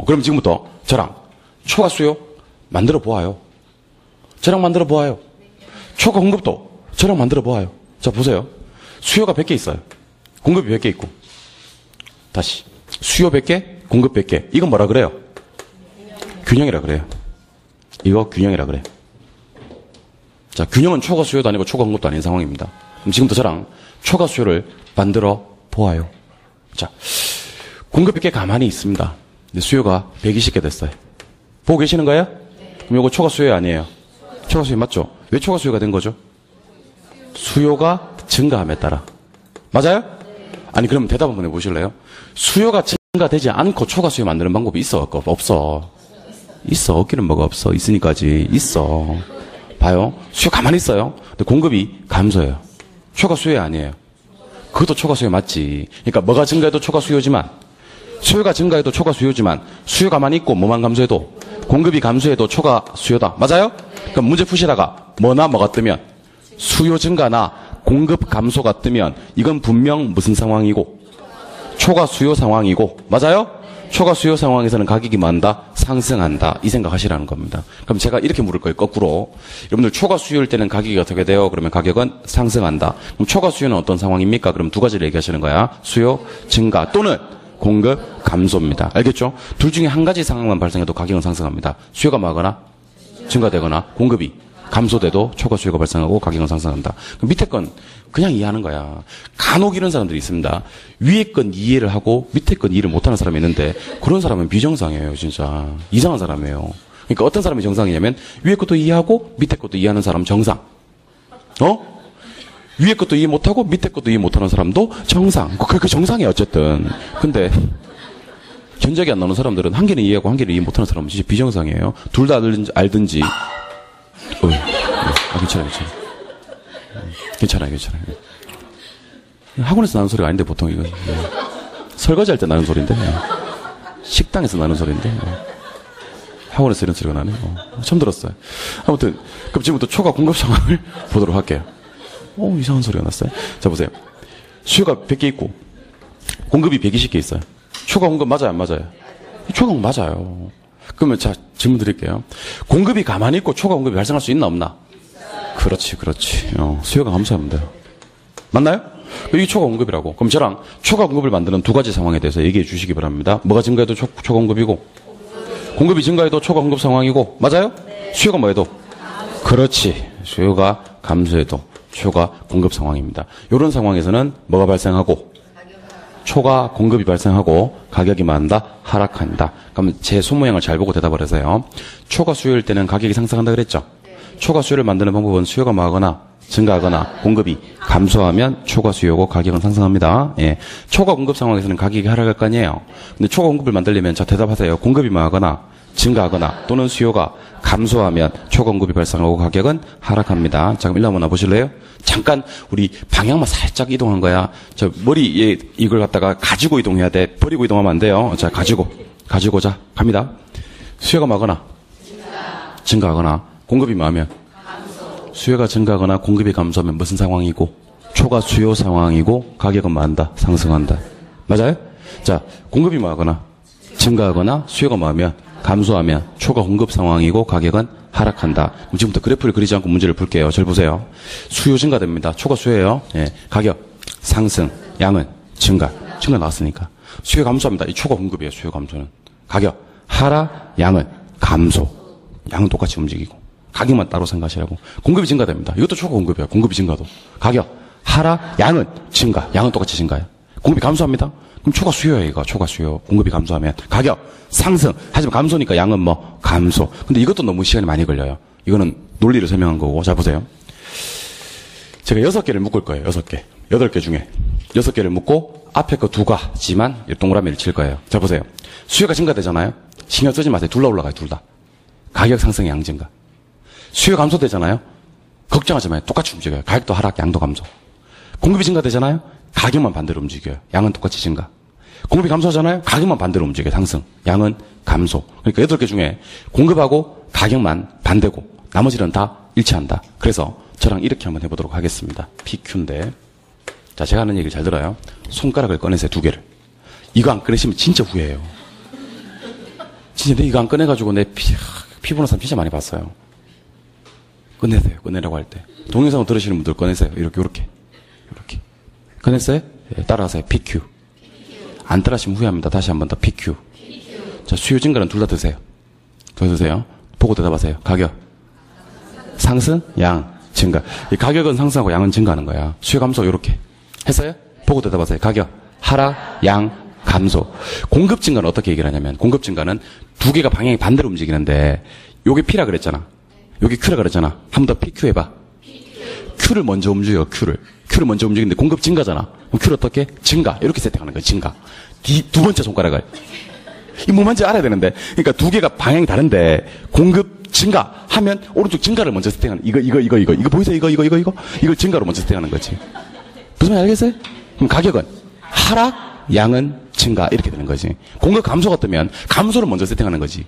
그럼 지금부터 저랑 초과 수요 만들어 보아요. 저랑 만들어 보아요. 초과 공급도 저랑 만들어 보아요. 자, 보세요. 수요가 100개 있어요. 공급이 100개 있고. 다시. 수요 100개, 공급 100개. 이건 뭐라 그래요? 균형이라 그래요. 이거 균형이라 그래. 자, 균형은 초과 수요도 아니고 초과 공급도 아닌 상황입니다. 그럼 지금부터 저랑 초과 수요를 만들어 보아요. 자, 공급이 꽤 가만히 있습니다. 근데 수요가 120개 됐어요. 보고 계시는 거예요? 그럼 이거 초과 수요 아니에요? 초과 수요 맞죠? 왜 초과 수요가 된 거죠? 수요가 증가함에 따라. 맞아요? 아니, 그럼 대답 한번 해보실래요? 수요가 증가되지 않고 초과 수요 만드는 방법이 있어? 없어? 있어. 없기는 뭐가 없어. 있으니까지. 있어. 봐요. 수요 가만히 있어요. 근데 공급이 감소해요. 초과 수요 아니에요. 그것도 초과 수요 맞지. 그러니까 뭐가 증가해도 초과 수요지만, 수요가 증가해도 초과 수요지만, 수요 가만히 있고 뭐만 감소해도 공급이 감소해도 초과 수요다. 맞아요? 그럼 문제 푸시다가 뭐나 뭐가 뜨면 수요 증가나 공급 감소가 뜨면 이건 분명 무슨 상황이고? 초과 수요 상황이고. 맞아요? 초과 수요 상황에서는 가격이 뭐한다? 상승한다. 이 생각하시라는 겁니다. 그럼 제가 이렇게 물을 거예요. 거꾸로. 여러분들 초과 수요일 때는 가격이 어떻게 돼요? 그러면 가격은 상승한다. 그럼 초과 수요는 어떤 상황입니까? 그럼 두 가지를 얘기하시는 거야. 수요 증가 또는 공급 감소입니다. 알겠죠? 둘 중에 한 가지 상황만 발생해도 가격은 상승합니다. 수요가 뭐하거나 증가되거나 공급이 감소돼도 초과 수요가 발생하고 가격은 상승한다. 그럼 밑에 건 그냥 이해하는 거야. 간혹 이런 사람들이 있습니다. 위에 건 이해를 하고 밑에 건 이해를 못하는 사람이 있는데 그런 사람은 비정상이에요. 진짜 이상한 사람이에요. 그러니까 어떤 사람이 정상이냐면 위에 것도 이해하고 밑에 것도 이해하는 사람 정상. 위에 것도 이해 못하고 밑에 것도 이해 못하는 사람도 정상. 그게 정상이에요. 어쨌든. 근데 견적이 안 나오는 사람들은 한 개는 이해하고 한 개는 이해 못하는 사람은 진짜 비정상이에요. 둘 다 알든지. 괜찮아요. 학원에서 나는 소리가 아닌데 보통 이건 설거지할 때 나는 소리인데 식당에서 나는 소리인데 학원에서 이런 소리가 나네. 처음 들었어요. 아무튼 그럼 지금부터 초과 공급 상황을 보도록 할게요. 이상한 소리가 났어요. 자 보세요. 수요가 100개 있고 공급이 120개 있어요. 초과 공급 맞아요, 안 맞아요? 초과 공급 맞아요. 그러면 자 질문 드릴게요. 공급이 가만히 있고 초과 공급이 발생할 수 있나 없나? 그렇지. 수요가 감소하면 돼요. 맞나요? 이게 초과 공급이라고. 그럼 저랑 초과 공급을 만드는 두 가지 상황에 대해서 얘기해 주시기 바랍니다. 뭐가 증가해도 초과 공급이고 공급이 증가해도 초과 공급 상황이고 맞아요? 수요가 뭐해도? 그렇지. 수요가 감소해도 초과 공급 상황입니다. 이런 상황에서는 뭐가 발생하고 초과 공급이 발생하고 가격이 많다 하락한다. 그럼 제 손모양을 잘 보고 대답을 하세요. 초과 수요일 때는 가격이 상승한다 그랬죠? 초과 수요를 만드는 방법은 수요가 뭐하거나 증가하거나 공급이 감소하면 초과 수요고 가격은 상승합니다. 예. 초과 공급 상황에서는 가격이 하락할 거 아니에요. 근데 초과 공급을 만들려면 자 대답하세요. 공급이 뭐하거나 증가하거나 또는 수요가 감소하면 초과 공급이 발생하고 가격은 하락합니다. 자 그럼 일로 한번 와보실래요? 잠깐 우리 방향만 살짝 이동한 거야. 저 머리 이걸 갖다가 가지고 이동해야 돼. 버리고 이동하면 안 돼요. 자 가지고 자 갑니다. 수요가 뭐하거나 증가하거나 공급이 뭐하면 수요가 증가하거나 공급이 감소하면 무슨 상황이고 초과 수요 상황이고 가격은 뭐한다? 상승한다. 맞아요? 자 공급이 뭐하거나 증가하거나 수요가 뭐하면 감소하면 초과 공급 상황이고 가격은 하락한다. 그럼 지금부터 그래프를 그리지 않고 문제를 풀게요. 잘 보세요. 수요 증가됩니다. 초과 수요예요. 예. 가격 상승, 양은 증가 나왔으니까. 수요 감소합니다. 이 초과 공급이에요. 수요 감소는. 가격 하락, 양은 감소. 양은 똑같이 움직이고. 가격만 따로 생각하시라고. 공급이 증가됩니다. 이것도 초과 공급이에요. 공급이 증가도. 가격 하락, 양은 증가. 양은 똑같이 증가해요. 공급이 감소합니다. 그럼 초과 수요예요. 이거 초과 수요. 공급이 감소하면 가격 상승. 하지만 감소니까 양은 뭐 감소. 근데 이것도 너무 시간이 많이 걸려요. 이거는 논리를 설명한 거고. 자 보세요. 제가 6개를 묶을 거예요. 6개. 8개 중에 6개를 묶고 앞에 거 2가지만 동그라미를 칠 거예요. 자 보세요. 수요가 증가되잖아요. 신경 쓰지 마세요. 둘 다 올라가요. 둘 다. 가격 상승, 양 증가. 수요 감소되잖아요. 걱정하지 마요. 똑같이 움직여요. 가격도 하락, 양도 감소. 공급이 증가되잖아요. 가격만 반대로 움직여요. 양은 똑같이 증가. 공급이 감소하잖아요. 가격만 반대로 움직여요. 상승. 양은 감소. 그러니까 8개 중에 공급하고 가격만 반대고 나머지는 다 일치한다. 그래서 저랑 이렇게 한번 해보도록 하겠습니다. PQ인데 자 제가 하는 얘기를 잘 들어요. 손가락을 꺼내세요. 2개를. 이거 안 꺼내시면 진짜 후회해요. 진짜 내 이거 안 꺼내가지고 내 피부는 사람 진짜 많이 봤어요. 꺼내세요. 꺼내라고 할 때. 동영상을 들으시는 분들 꺼내세요. 이렇게. 꺼냈어요? 네, 따라하세요. PQ. 안 따라하시면 후회합니다. 다시 한 번 더 PQ. 자, 수요 증가는 둘 다 드세요. 더 드세요. 보고 대답하세요. 가격. 상승, 양, 증가. 이 가격은 상승하고 양은 증가하는 거야. 수요 감소, 요렇게. 했어요? 보고 대답하세요. 가격. 하락, 양, 감소. 공급 증가는 어떻게 얘기를 하냐면, 공급 증가는 두 개가 방향이 반대로 움직이는데, 요게 P라 그랬잖아. 요게 Q라 그랬잖아. 한 번 더 PQ 해봐. Q를 먼저 움직여, Q를 먼저 움직이는데 공급 증가잖아. 그럼 Q를 어떻게? 증가. 이렇게 세팅하는 거야, 증가. 두 번째 손가락을. 이 뭐 뭔지 알아야 되는데. 그러니까 두 개가 방향이 다른데, 공급 증가 하면 오른쪽 증가를 먼저 세팅하는, 이거 보이세요? 이걸 증가로 먼저 세팅하는 거지. 무슨 말 알겠어요? 그럼 가격은 하락, 양은 증가. 이렇게 되는 거지. 공급 감소가 뜨면 감소를 먼저 세팅하는 거지.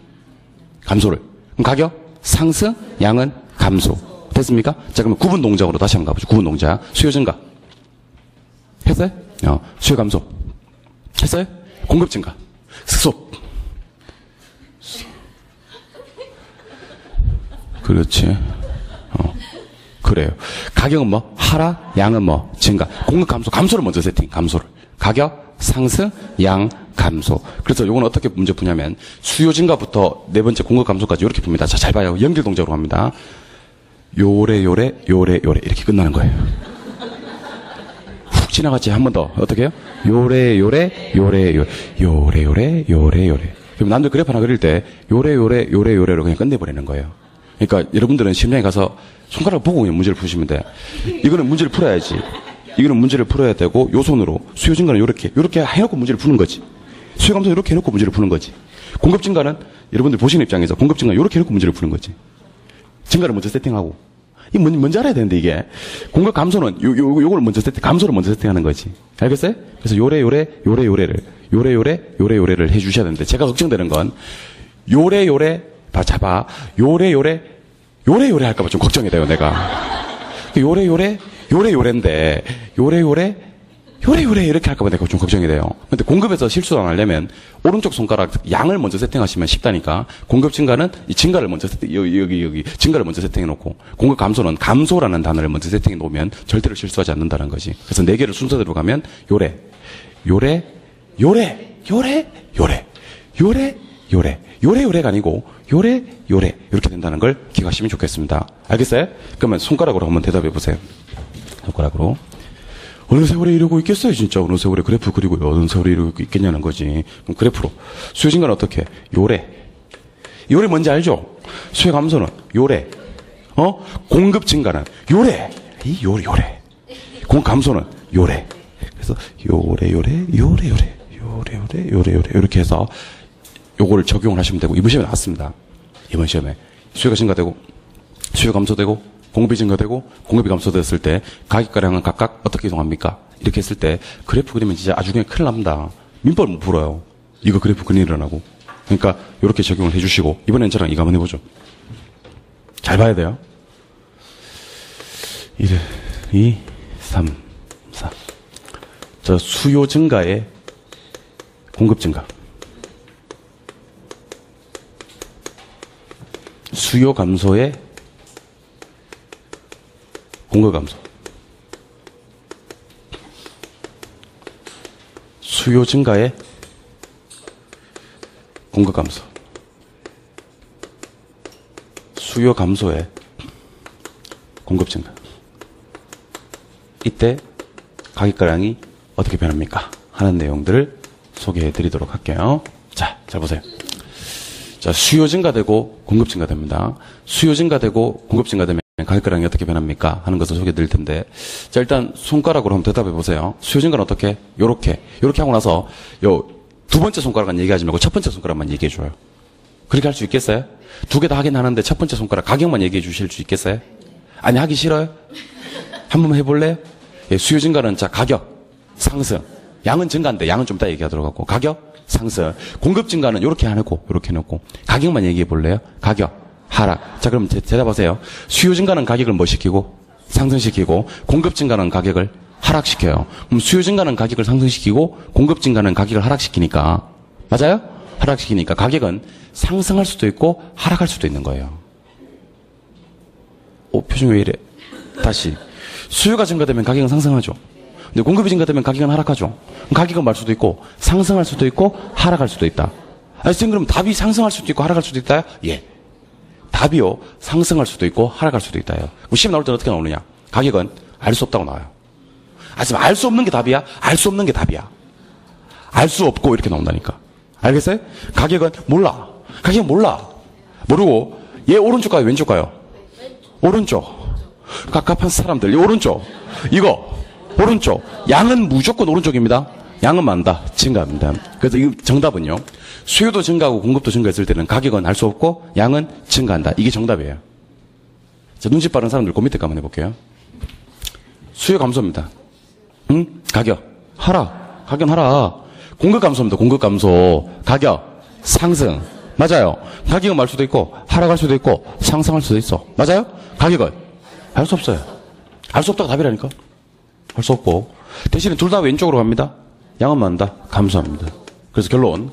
감소를. 그럼 가격 상승, 양은 감소. 됐습니까? 자, 그러면 구분 동작으로 다시 한번 가보죠. 구분 동작. 수요 증가. 했어요? 수요 감소. 했어요? 공급 증가. 속. 그렇지. 그래요. 가격은 뭐? 하락, 양은 뭐? 증가. 공급 감소. 감소를 먼저 세팅. 감소를. 가격 상승, 양 감소. 그래서 요건 어떻게 문제 푸냐면 수요 증가부터 네 번째 공급 감소까지 이렇게 풉니다. 자, 잘 봐요. 연결 동작으로 갑니다. 요래 이렇게 끝나는 거예요. 훅 지나갔지. 한 번 더. 어떻게 해요? 요래. 그럼 남들 그래프 하나 그릴 때 요래로 그냥 끝내버리는 거예요. 그러니까 여러분들은 시험장에 가서 손가락 보고 그냥 문제를 푸시면 돼. 이거는 문제를 풀어야지. 이거는 문제를 풀어야 되고, 요 손으로 수요 증가는 요렇게 해놓고 문제를 푸는 거지. 수요 감소 이렇게 해놓고 문제를 푸는 거지. 공급 증가는 여러분들 보시는 입장에서 공급 증가 요렇게 해놓고 문제를 푸는 거지. 증가를 먼저 세팅하고. 이 뭔지 알아야 되는데, 이게. 공급 감소는 요걸 먼저 감소를 먼저 세팅하는 거지. 알겠어요? 그래서 요래를 해주셔야 되는데, 제가 걱정되는 건, 요래 할까봐 좀 걱정이 돼요, 내가. 요래인데, 요래 이렇게 할까봐 내가 좀 걱정이 돼요. 근데 공급에서 실수 안 하려면 오른쪽 손가락 양을 먼저 세팅하시면 쉽다니까. 공급 증가는 이 증가를 먼저 여기 증가를 먼저 세팅해 놓고, 공급 감소는 감소라는 단어를 먼저 세팅해 놓으면 절대로 실수하지 않는다는 거지. 그래서 네 개를 순서대로 가면 요래가 아니고 요래 이렇게 된다는 걸 기억하시면 좋겠습니다. 알겠어요? 그러면 손가락으로 한번 대답해 보세요. 손가락으로. 어느 세월에 이러고 있겠어요, 진짜. 어느 세월에 그래프 그리고요. 어느 세월에 이러고 있겠냐는 거지. 그럼 그래프로. 수요 증가는 어떻게? 요래 뭔지 알죠? 수요 감소는 요래. 공급 증가는 요래. 공급 감소는 요래. 그래서 요래. 이렇게 해서 요거를 적용을 하시면 되고, 이번 시험에 나왔습니다. 이번 시험에. 수요가 증가되고, 수요 감소되고, 공급이 증가되고, 공급이 감소됐을 때, 가격가량은 각각 어떻게 이동합니까? 이렇게 했을 때, 그래프 그리면 진짜 아주 그냥 큰일 납니다. 민법을 못 풀어요. 이거 그래프 그리느라고. 그러니까, 요렇게 적용을 해주시고, 이번엔 저랑 이거 한번 해보죠. 잘 봐야 돼요. 1, 2, 3, 4. 저 수요 증가에 공급 증가. 수요 감소에 공급 감소. 수요 증가에 공급 감소. 수요 감소에 공급 증가. 이때 가격가량이 어떻게 변합니까? 하는 내용들을 소개해 드리도록 할게요. 자, 잘 보세요. 자, 수요 증가되고 공급 증가됩니다. 수요 증가되고 공급 증가되면 가격가량이 어떻게 변합니까? 하는 것을 소개해 드릴 텐데, 자, 일단 손가락으로 한번 대답해 보세요. 수요 증가는 어떻게? 요렇게 하고 나서 요 두 번째 손가락은 얘기하지 말고 첫 번째 손가락만 얘기해 줘요. 그렇게 할 수 있겠어요? 두 개 다 하긴 하는데 첫 번째 손가락 가격만 얘기해 주실 수 있겠어요? 아니, 하기 싫어요? 한 번만 해볼래요? 예, 수요 증가는 자, 가격 상승, 양은 증가인데 양은 좀 이따 얘기하도록 하고, 가격 상승, 공급 증가는 요렇게 해놓고 요렇게 해놓고, 가격만 얘기해 볼래요? 가격 하락. 자, 그럼 대답하세요. 수요 증가는 가격을 뭐 시키고? 상승시키고, 공급 증가는 가격을 하락시켜요. 그럼 수요 증가는 가격을 상승시키고, 공급 증가는 가격을 하락시키니까, 맞아요? 하락시키니까 가격은 상승할 수도 있고 하락할 수도 있는 거예요. 표정이 왜 이래? 다시. 수요가 증가되면 가격은 상승하죠. 근데 공급이 증가되면 가격은 하락하죠. 그럼 가격은 말 수도 있고 상승할 수도 있고 하락할 수도 있다. 아니, 선생님, 그럼 답이 상승할 수도 있고 하락할 수도 있다요? 예. 답이요. 상승할 수도 있고 하락할 수도 있다요. 그럼 시험 나올 때는 어떻게 나오느냐? 가격은 알 수 없다고 나와요. 하지만 알 수 없는 게 답이야? 알 수 없는 게 답이야. 알 수 없고 이렇게 나온다니까. 알겠어요? 가격은 몰라. 가격은 몰라. 모르고 얘 오른쪽 가요? 왼쪽 가요? 오른쪽. 갑갑한 사람들. 이 오른쪽. 이거 오른쪽. 양은 무조건 오른쪽입니다. 양은 많다. 증가합니다. 그래서 이 정답은요. 수요도 증가하고 공급도 증가했을 때는 가격은 알 수 없고 양은 증가한다. 이게 정답이에요. 자, 눈치 빠른 사람들 그 밑에 한번 해볼게요. 수요 감소입니다. 응? 가격 하락. 가격 하락. 공급 감소입니다. 공급 감소. 가격 상승. 맞아요. 가격은 말 수도 있고 하락할 수도 있고 상승할 수도 있어. 맞아요? 가격은 알 수 없어요. 알 수 없다가 답이라니까. 알 수 없고 대신에 둘 다 왼쪽으로 갑니다. 양은 많다. 감소합니다. 그래서 결론.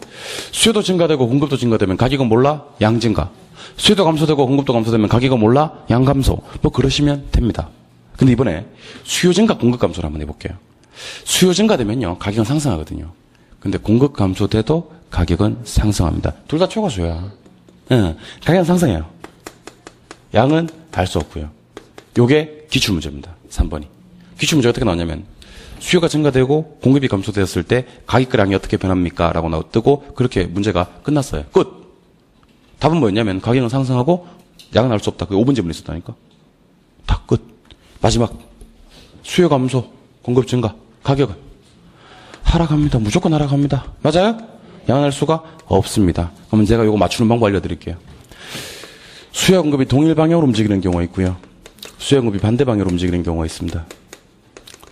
수요도 증가되고 공급도 증가되면 가격은 몰라. 양 증가. 수요도 감소되고 공급도 감소되면 가격은 몰라. 양 감소. 뭐 그러시면 됩니다. 근데 이번에 수요 증가 공급 감소를 한번 해볼게요. 수요 증가되면요 가격은 상승하거든요. 근데 공급 감소돼도 가격은 상승합니다. 둘 다 초과수요야. 응, 가격은 상승해요. 양은 알 수 없고요. 요게 기출문제입니다. 3번이. 기출문제가 어떻게 나오냐면 수요가 증가되고 공급이 감소되었을 때 가격량이 어떻게 변합니까? 라고 뜨고 그렇게 문제가 끝났어요. 끝! 답은 뭐였냐면 가격은 상승하고 양은 알 수 없다. 그게 5번 질문이 있었다니까. 다 끝. 마지막 수요 감소, 공급 증가, 가격은 하락합니다. 무조건 하락합니다. 맞아요? 양은 알 수가 없습니다. 그러면 제가 이거 맞추는 방법 알려드릴게요. 수요 공급이 동일 방향으로 움직이는 경우가 있고요. 수요 공급이 반대 방향으로 움직이는 경우가 있습니다.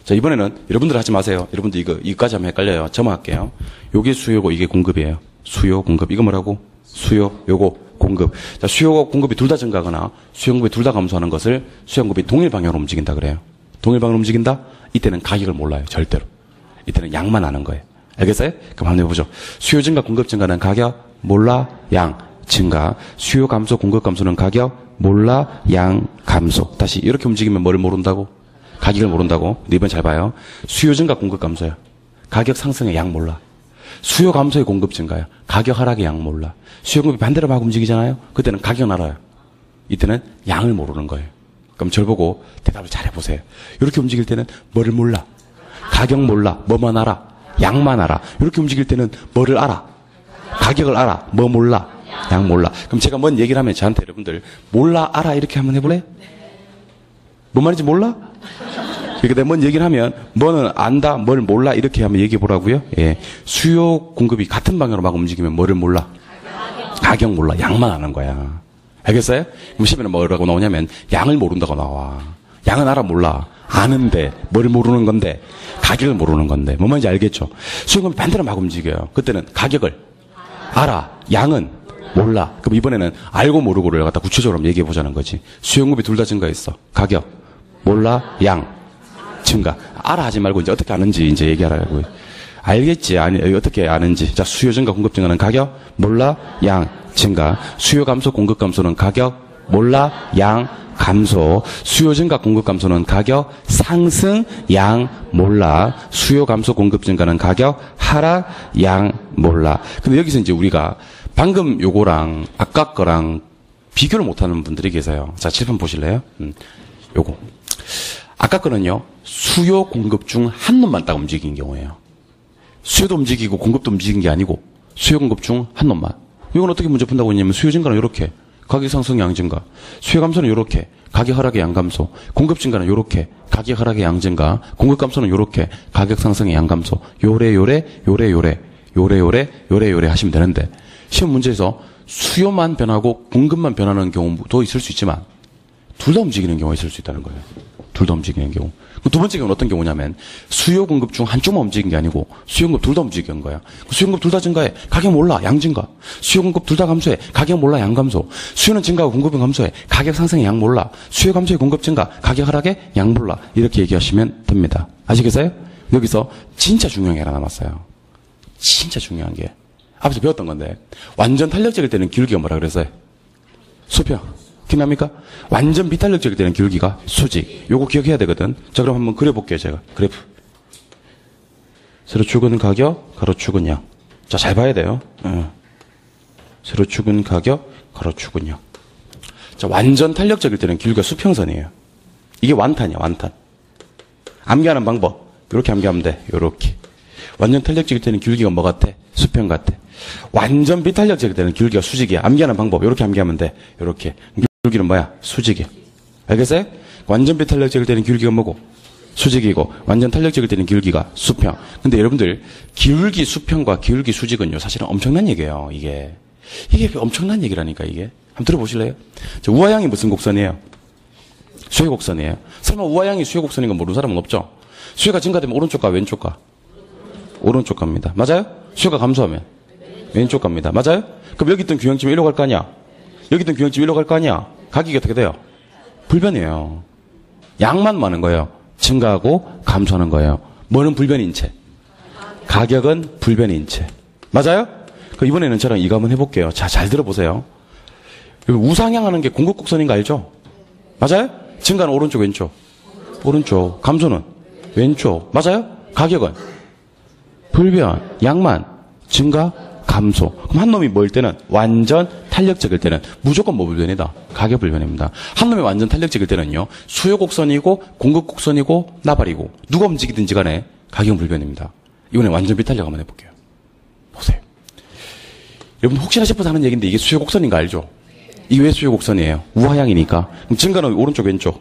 자, 이번에는 여러분들 하지 마세요. 여러분들 이거까지 하면 헷갈려요. 저만 할게요. 요게 수요고 이게 공급이에요. 수요, 공급. 이거 뭐라고? 수요, 요거 공급. 자, 수요, 공급이 둘 다 증가하거나 수요, 공급이 둘 다 감소하는 것을 수요, 공급이 동일 방향으로 움직인다 그래요. 동일 방향으로 움직인다? 이때는 가격을 몰라요. 절대로. 이때는 양만 아는 거예요. 알겠어요? 그럼 한번 해보죠. 수요 증가, 공급 증가는 가격, 몰라, 양, 증가. 수요 감소, 공급 감소는 가격, 몰라, 양, 감소. 다시 이렇게 움직이면 뭐를 모른다고? 가격을 모른다고? 근데 이번 잘 봐요. 수요 증가, 공급 감소야. 가격 상승에 양 몰라. 수요 감소에 공급 증가야. 가격 하락에 양 몰라. 수요 공급이 반대로 막 움직이잖아요. 그때는 가격은 알아요. 이때는 양을 모르는 거예요. 그럼 절 보고 대답을 잘 해보세요. 이렇게 움직일 때는 뭐를 몰라. 가격 몰라. 뭐만 알아. 양만 알아. 이렇게 움직일 때는 뭐를 알아. 가격을 알아. 뭐 몰라. 양 몰라. 그럼 제가 뭔 얘기를 하면 저한테 여러분들 몰라 알아 이렇게 한번 해볼래? 뭔 말인지 몰라? 그러니까 내가 뭔 얘기를 하면 뭐는 안다, 뭘 몰라 이렇게 한번 얘기해 보라고요. 예. 수요 공급이 같은 방향으로 막 움직이면 뭐를 몰라? 가격 몰라. 양만 아는 거야. 알겠어요? 그럼 시험에는 뭐라고 나오냐면 양을 모른다고 나와. 양은 알아 몰라. 아는데 뭘 모르는 건데 가격을 모르는 건데 뭔 말인지 알겠죠? 수요 공급이 반대로 막 움직여요. 그때는 가격을 알아. 양은 몰라. 그럼 이번에는 알고 모르고를 갖다 구체적으로 한번 얘기해 보자는 거지. 수요 공급이 둘 다 증가했어. 가격 몰라. 양 증가. 알아 하지 말고 이제 어떻게 아는지 이제 얘기하라고요. 알겠지? 아니, 어떻게 아는지. 자, 수요 증가, 공급 증가는 가격, 몰라, 양, 증가. 수요 감소, 공급 감소는 가격, 몰라, 양, 감소. 수요 증가, 공급 감소는 가격, 상승, 양, 몰라. 수요 감소, 공급 증가는 가격, 하락, 양, 몰라. 근데 여기서 이제 우리가 방금 요거랑 아까 거랑 비교를 못하는 분들이 계세요. 자, 칠판 보실래요? 요거. 아까 거는요, 수요, 공급 중 한 놈만 딱 움직인 경우예요. 수요도 움직이고 공급도 움직인 게 아니고 수요, 공급 중 한 놈만. 이건 어떻게 문제 푼다고 했냐면 수요 증가는 이렇게, 가격 상승, 양 증가. 수요 감소는 이렇게, 가격 하락의 양 감소. 공급 증가는 이렇게, 가격 하락의 양 증가. 공급 감소는 이렇게, 가격 상승의 양 감소. 요래 하시면 되는데 시험 문제에서 수요만 변하고 공급만 변하는 경우도 있을 수 있지만 둘 다 움직이는 경우가 있을 수 있다는 거예요. 둘 다 움직이는 경우. 두 번째 경우는 어떤 경우냐면 수요 공급 중 한쪽만 움직인 게 아니고 수요 공급 둘 다 움직인 거야. 수요 공급 둘 다 증가해. 가격 몰라. 양 증가. 수요 공급 둘 다 감소해. 가격 몰라. 양 감소. 수요는 증가하고 공급은 감소해. 가격 상승에 양 몰라. 수요 감소에 공급 증가. 가격 하락에 양 몰라. 이렇게 얘기하시면 됩니다. 아시겠어요? 여기서 진짜 중요한 게 하나 남았어요. 진짜 중요한 게. 앞에서 배웠던 건데 완전 탄력적일 때는 기울기가 뭐라 그랬어요? 수평. 기억납니까? 완전 비탄력적일 때는 기울기가 수직. 요거 기억해야 되거든. 자, 그럼 한번 그려볼게요, 제가. 그래프. 세로축은 가격, 가로축은 양. 자, 잘 봐야 돼요. 세로축은 가격, 가로축은 양. 자, 완전 탄력적일 때는 기울기가 수평선이에요. 이게 완탄이야, 완탄. 암기하는 방법. 요렇게 암기하면 돼. 요렇게. 완전 탄력적일 때는 기울기가 뭐 같아? 수평 같아. 완전 비탄력적일 때는 기울기가 수직이야. 암기하는 방법. 이렇게 암기하면 돼. 이렇게. 기울기는 뭐야? 수직이야. 알겠어요? 완전 비탄력적일 때는 기울기가 뭐고? 수직이고, 완전 탄력적일 때는 기울기가 수평. 근데 여러분들, 기울기 수평과 기울기 수직은요, 사실은 엄청난 얘기예요, 이게. 이게 엄청난 얘기라니까, 이게. 한번 들어보실래요? 우하향이 무슨 곡선이에요? 수의 곡선이에요. 설마 우하향이 수의 곡선인 건 모르는 사람은 없죠? 수혜가 증가되면 오른쪽 가, 왼쪽 가? 오른쪽 갑니다. 맞아요? 수혜가 감소하면? 왼쪽 갑니다. 맞아요? 그럼 여기 있던 균형점이 일로 갈 거 아니야? 여기 있던 균형점이 일로 갈 거 아니야? 가격이 어떻게 돼요? 불변이에요. 양만 많은 거예요. 증가하고 감소하는 거예요. 뭐는 불변인 채? 가격은 불변인 채. 맞아요? 그럼 이번에는 저랑 이거 한번 해볼게요. 자, 잘 들어보세요. 우상향 하는 게 공급곡선인 거 알죠? 맞아요? 증가는 오른쪽, 왼쪽? 오른쪽. 감소는? 왼쪽. 맞아요? 가격은? 불변. 양만. 증가, 감소. 그럼 한 놈이 뭐일 때는? 완전 탄력적일 때는 무조건 뭐 불변이다? 가격 불변입니다. 한 놈이 완전 탄력적일 때는요, 수요 곡선이고, 공급 곡선이고, 나발이고, 누가 움직이든지 간에 가격 불변입니다. 이번에 완전 비탄력 한번 해볼게요. 보세요. 여러분 혹시나 싶어서 하는 얘기인데 이게 수요 곡선인 거 알죠? 이게 왜 수요 곡선이에요? 우하향이니까. 그럼 증가는 오른쪽, 왼쪽?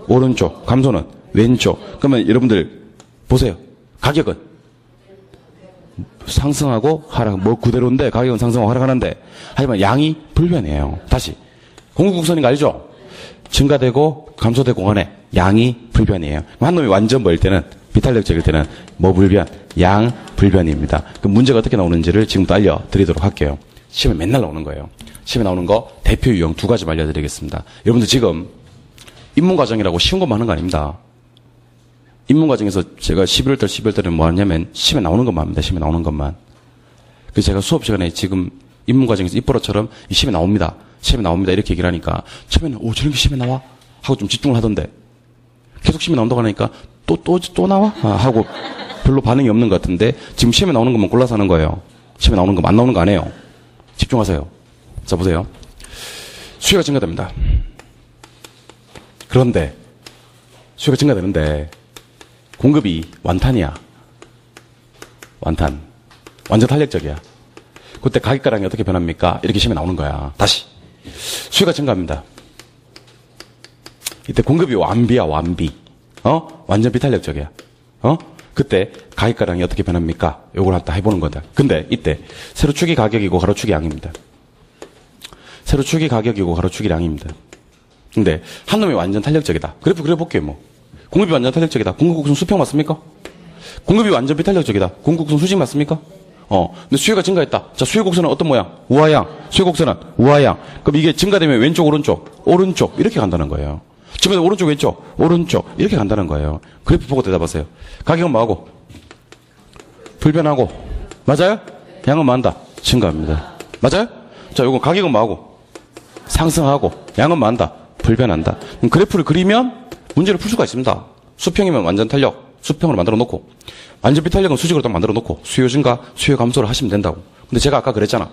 오른쪽. 감소는 왼쪽. 그러면 여러분들 보세요. 가격은? 상승하고 하락, 뭐 그대로인데 가격은 상승하고 하락하는데 하지만 양이 불변이에요. 다시 공급곡선인 거 알죠? 증가되고 감소되고 간에 양이 불변이에요. 한 놈이 완전 뭐일 때는 비탄력적일 때는 뭐 불변? 양 불변입니다. 그 문제가 어떻게 나오는지를 지금부터 알려드리도록 할게요. 시험에 맨날 나오는 거예요. 시험에 나오는 거 대표 유형 2가지 알려드리겠습니다. 여러분들 지금 입문과정이라고 쉬운 것만 하는 거 아닙니다. 입문과정에서 제가 11월달, 12월달에 뭐 하냐면 시험에 나오는 것만 합니다. 시험에 나오는 것만. 그래서 제가 수업 시간에 지금 입문과정에서 입버릇처럼 이 시험에 나옵니다. 시험에 나옵니다. 이렇게 얘기를 하니까 처음에는 오, 저런 게 시험에 나와? 하고 좀 집중을 하던데 계속 시험에 나온다고 하니까 또 나와? 하고 별로 반응이 없는 것 같은데 지금 시험에 나오는 것만 골라서 하는 거예요. 시험에 나오는 거 안 나오는 거 안 해요. 집중하세요. 자, 보세요. 수요가 증가됩니다. 그런데 수요가 증가되는데 공급이 완탄이야. 완탄. 완전 탄력적이야. 그때 가격가량이 어떻게 변합니까? 이렇게 시험에 나오는 거야. 다시. 수요가 증가합니다. 이때 공급이 완비야, 완비. 완전 비탄력적이야. 그때 가격가량이 어떻게 변합니까? 요걸 다 해보는 거다. 근데 이때 세로축이 가격이고 가로축이 양입니다. 세로축이 가격이고 가로축이 양입니다. 근데 한 놈이 완전 탄력적이다. 그래프 그려볼게요, 뭐. 공급이 완전 탄력적이다. 공급곡선 수평 맞습니까? 공급이 완전 비탄력적이다. 공급곡선 수직 맞습니까? 근데 수요가 증가했다. 자, 수요 곡선은 어떤 모양? 우하향. 수요 곡선은 우하향. 그럼 이게 증가되면 왼쪽, 오른쪽, 오른쪽 이렇게 간다는 거예요. 증가되면 오른쪽, 왼쪽, 오른쪽 이렇게 간다는 거예요. 그래프 보고 대답하세요. 가격은 뭐하고? 불변하고. 맞아요? 양은 뭐한다? 증가합니다. 맞아요? 자, 요건 가격은 뭐하고? 상승하고. 양은 뭐한다? 불변한다. 그럼 그래프를 그리면 문제를 풀 수가 있습니다. 수평이면 완전 탄력, 수평으로 만들어 놓고, 완전 비탄력은 수직으로 딱 만들어 놓고, 수요 증가, 수요 감소를 하시면 된다고. 근데 제가 아까 그랬잖아.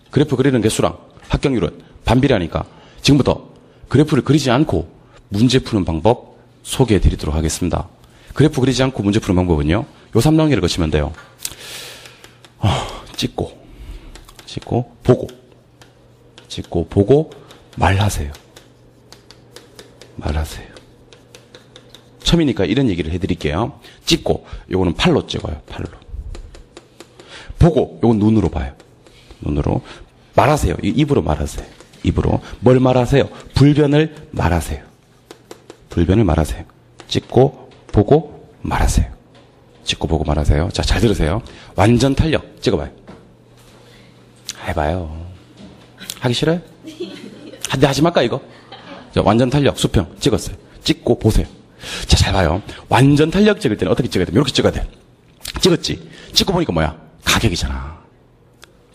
그래프 그리는 개수랑 합격률은 반비례하니까 지금부터 그래프를 그리지 않고 문제 푸는 방법 소개해 드리도록 하겠습니다. 그래프 그리지 않고 문제 푸는 방법은요, 요 3단계를 거치면 돼요. 찍고, 보고, 말하세요. 처음이니까 이런 얘기를 해드릴게요. 찍고, 요거는 팔로 찍어요. 팔로. 보고, 요건 눈으로 봐요. 눈으로. 말하세요. 입으로 말하세요. 입으로. 뭘 말하세요? 불변을 말하세요. 불변을 말하세요. 찍고, 보고, 말하세요. 찍고, 보고, 말하세요. 자, 잘 들으세요. 완전 탄력. 찍어봐요. 해봐요. 하기 싫어요? 근데 하지 말까, 이거? 자, 완전 탄력, 수평. 찍었어요. 찍고, 보세요. 자, 잘 봐요. 완전 탄력적일 때는 어떻게 찍어야 돼? 이렇게 찍어야 돼. 찍었지? 찍고 보니까 뭐야? 가격이잖아.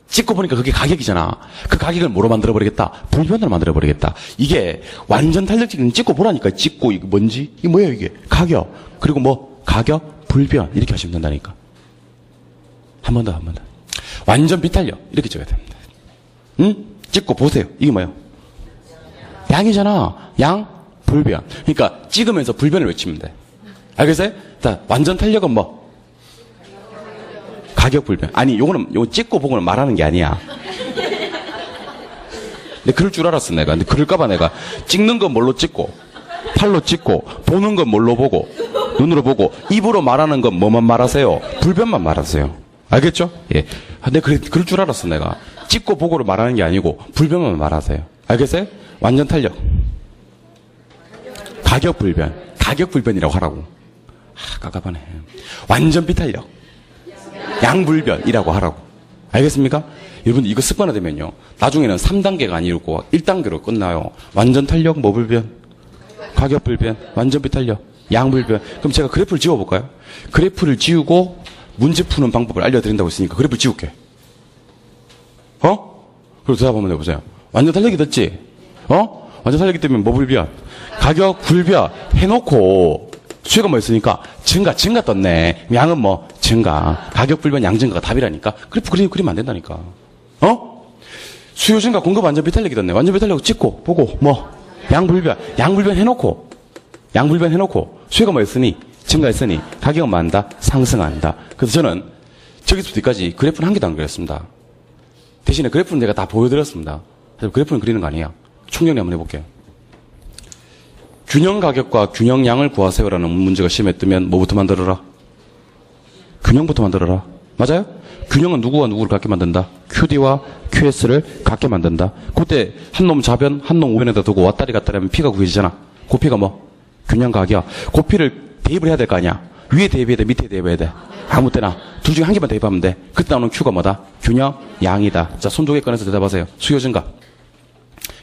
찍고 보니까 그게 가격이잖아. 그 가격을 뭐로 만들어버리겠다? 불변으로 만들어버리겠다. 이게 완전 탄력적인 찍고 보라니까. 찍고, 이게 뭔지? 이게 뭐예요, 이게? 가격. 그리고 뭐? 가격, 불변. 이렇게 하시면 된다니까. 한 번 더. 완전 비탄력. 이렇게 찍어야 됩니다. 응? 찍고 보세요. 이게 뭐예요? 양이잖아. 양, 불변. 그러니까 찍으면서 불변을 외치면 돼. 알겠어요? 자, 완전 탄력은 뭐? 가격 불변. 아니, 요거 찍고 보고는 말하는 게 아니야. 근데 그럴 줄 알았어, 내가. 근데 그럴까봐 내가 찍는 건 뭘로 찍고, 팔로 찍고, 보는 건 뭘로 보고, 눈으로 보고, 입으로 말하는 건 뭐만 말하세요? 불변만 말하세요. 알겠죠? 예. 근데 그럴 줄 알았어, 내가. 찍고 보고를 말하는 게 아니고, 불변만 말하세요. 알겠어요? 완전 탄력. 가격 불변. 가격 불변이라고 하라고. 깝깝하네. 완전 비탄력. 양불변이라고 하라고. 알겠습니까? 여러분, 이거 습관화되면요. 나중에는 3단계가 아니고 1단계로 끝나요. 완전 탄력, 뭐 불변? 가격 불변, 완전 비탄력, 양불변. 그럼 제가 그래프를 지워볼까요? 그래프를 지우고 문제 푸는 방법을 알려드린다고 했으니까 그래프를 지울게. 그리고 대답 한번 해보세요. 완전 탄력이 됐지? 완전 탄력이 되면 뭐 불변? 가격 불변 해놓고 수요가 뭐 있으니까 증가 떴네. 양은 뭐 증가. 가격 불변 양 증가가 답이라니까. 그래프 그리면 안 된다니까. 수요 증가 공급 완전 비탄력이 떴네. 완전 비탄력 찍고 보고 뭐 양불변 해놓고 수요가 뭐 있으니 증가했으니 가격은 뭐 한다? 상승한다. 그래서 저는 저기서부터 여기까지 그래프는 한 개도 안 그렸습니다. 대신에 그래프는 내가 다 보여드렸습니다. 그래프는 그리는 거 아니야. 총정리 한번 해볼게요. 균형 가격과 균형 양을 구하세요라는 문제가 시험에 뜨면 뭐부터 만들어라? 균형부터 만들어라. 맞아요? 균형은 누구와 누구를 같게 만든다? QD와 QS를 같게 만든다. 그때 한 놈 좌변, 한 놈 우변에다 두고 왔다리 갔다리 하면 P가 구해지잖아. 그 P가 뭐? 균형 가격. 그 P를 대입을 해야 될 거 아니야? 위에 대입해야 돼? 밑에 대입해야 돼? 아무 때나. 둘 중에 한 개만 대입하면 돼. 그때 나오는 Q가 뭐다? 균형 양이다. 자, 손 두 개 꺼내서 대답하세요. 수요 증가.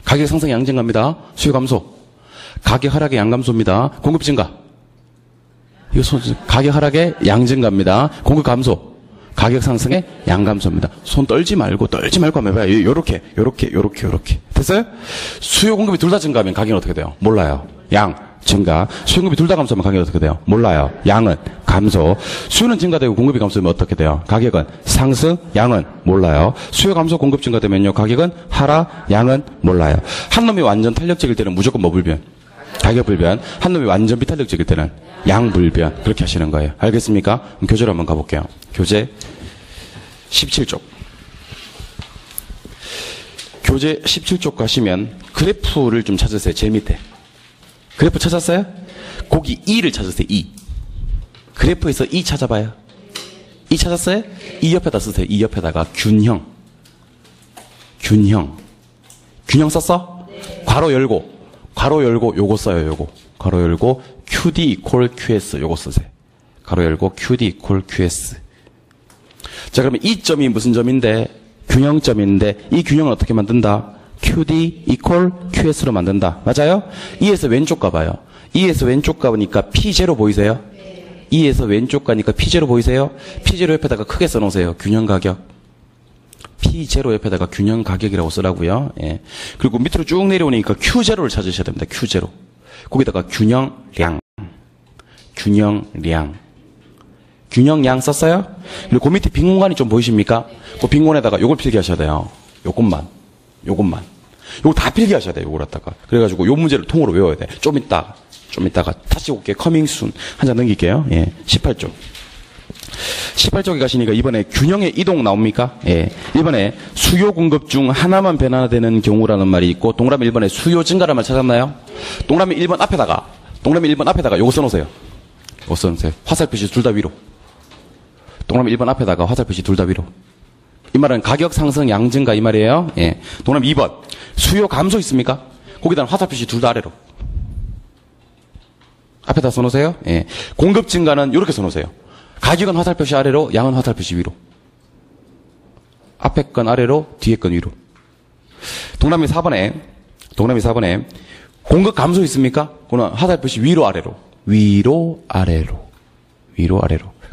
가격 상승 양 증가입니다. 수요 감소. 가격 하락의 양 감소입니다. 공급 증가. 이거 가격 하락의 양 증가입니다. 공급 감소. 가격 상승의 양 감소입니다. 손 떨지 말고 한번 해봐요. 요렇게. 됐어요? 수요 공급이 둘 다 증가하면 가격은 어떻게 돼요? 몰라요. 양 증가. 수요 공급이 둘 다 감소하면 가격은 어떻게 돼요? 몰라요. 양은 감소. 수요는 증가되고 공급이 감소하면 어떻게 돼요? 가격은 상승, 양은 몰라요. 수요 감소, 공급 증가되면요. 가격은 하락, 양은 몰라요. 한 놈이 완전 탄력적일 때는 무조건 뭐 불변? 가격 불변. 한 놈이 완전 비탄력적일 때는 양 불변. 그렇게 하시는 거예요. 알겠습니까? 그럼 교재로 한번 가볼게요. 교재 17쪽. 교재 17쪽 가시면 그래프를 좀 찾으세요. 제일 밑에. 그래프 찾았어요? 거기 2를 찾으세요. 2. 그래프에서 2 찾아봐요. 2 찾았어요? 2 옆에다 쓰세요. 2 옆에다가 균형. 균형 썼어? 네. 괄호 열고 요거 써요. 요거. 괄호 열고 QD equal QS 요거 쓰세요. 괄호 열고 QD equal QS. 자, 그러면 이 점이 무슨 점인데? 균형점인데 이 균형을 어떻게 만든다? QD equal QS로 만든다. 맞아요? 2에서 왼쪽 가봐요. 2에서 왼쪽 가보니까 P0 보이세요? 2에서 왼쪽 가니까 P0 보이세요? P0 옆에다가 크게 써놓으세요. 균형 가격. P0 옆에다가 균형 가격이라고 쓰라고요. 예. 그리고 밑으로 쭉 내려오니까 Q0를 찾으셔야 됩니다. Q0. 거기다가 균형량. 균형량 썼어요? 그리고 그 밑에 빈 공간이 좀 보이십니까? 그 빈 공간에다가 요걸 필기하셔야 돼요. 요것만. 요거 다 필기하셔야 돼요. 요걸 갖다가. 그래가지고 요 문제를 통으로 외워야 돼. 좀 이따가 다시 올게요. 커밍 순. 한 장 넘길게요. 예. 18쪽. 18쪽에 가시니까 이번에 균형의 이동 나옵니까? 예. 이번에 수요 공급 중 하나만 변화되는 경우라는 말이 있고, 동그라미 1번에 수요 증가라는 말 찾았나요? 동그라미 1번 앞에다가 요거 써놓으세요. 요거 써놓으세요. 화살표시 둘 다 위로. 동그라미 1번 앞에다가 화살표시 둘 다 위로. 이 말은 가격 상승 양 증가 이 말이에요. 예. 동그라미 2번. 수요 감소 있습니까? 거기다 화살표시 둘 다 아래로. 앞에다 써놓으세요. 예. 공급 증가는 이렇게 써놓으세요. 가격은 화살표시 아래로, 양은 화살표시 위로. 앞에 건 아래로, 뒤에 건 위로. 동그라미 4번에 공급 감소 있습니까? 그거는 화살표시 위로 아래로.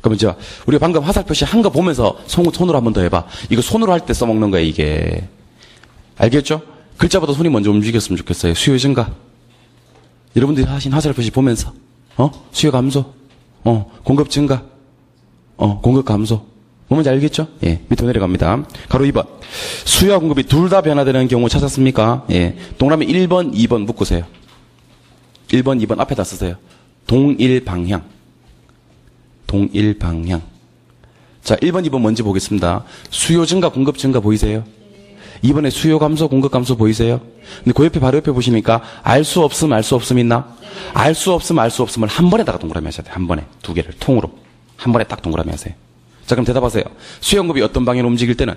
그러면 이제 우리가 방금 화살표시 한 거 보면서 손으로 한 번 더 해봐. 이거 손으로 할 때 써먹는 거야, 이게. 알겠죠? 글자보다 손이 먼저 움직였으면 좋겠어요. 수요 증가. 여러분들이 하신 화살표시 보면서, 수요 감소, 공급 증가, 공급 감소. 뭔지 알겠죠? 예, 밑으로 내려갑니다. 가로 2번. 수요와 공급이 둘 다 변화되는 경우 찾았습니까? 예. 동그라미 1번, 2번 묶으세요. 1번, 2번 앞에다 쓰세요. 동일 방향. 자, 1번, 2번 뭔지 보겠습니다. 수요 증가, 공급 증가 보이세요? 2번에 수요 감소, 공급 감소 보이세요? 근데 그 옆에, 바로 옆에 보시니까 알 수 없음, 알 수 없음 있나? 알 수 없음, 알 수 없음을 한 번에다가 동그라미 하셔야 돼요. 한 번에. 두 개를 통으로. 한 번에 딱 동그라미 하세요. 자, 그럼 대답하세요. 수요 공급이 어떤 방향으로 움직일 때는?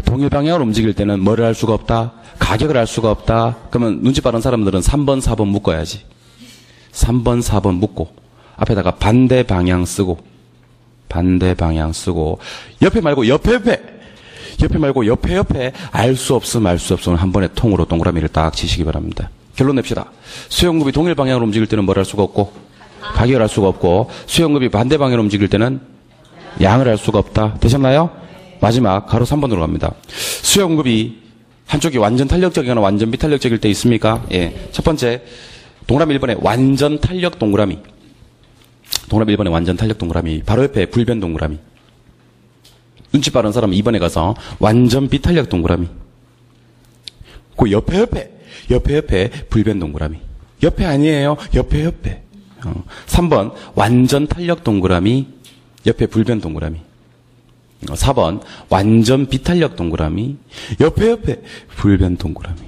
동일 방향으로 움직일 때는 뭐를 알 수가 없다? 가격을 알 수가 없다? 그러면 눈치 빠른 사람들은 3번, 4번 묶어야지. 3번, 4번 묶고 앞에다가 반대 방향 쓰고 옆에 말고 옆에 말고 옆에 알 수 없음 한 번에 통으로 동그라미를 딱 치시기 바랍니다. 결론 냅시다. 수요공급이 동일 방향으로 움직일 때는 뭘 할 수가 없고 가격을 알 수가 없고 수요공급이 반대 방향으로 움직일 때는 양을 알 수가 없다. 되셨나요? 마지막 가로 3번으로 갑니다. 수요공급이 한쪽이 완전 탄력적이거나 완전 비탄력적일 때 있습니까? 예. 첫 번째 동그라미 1번에 완전 탄력 동그라미. 동그라미 1번에 완전 탄력 동그라미. 바로 옆에 불변 동그라미. 눈치 빠른 사람은 2번에 가서 완전 비탄력 동그라미. 그 옆에 불변 동그라미. 옆에 아니에요. 옆에. 3번 완전 탄력 동그라미. 옆에 불변 동그라미. 4번 완전 비탄력 동그라미. 옆에 불변 동그라미.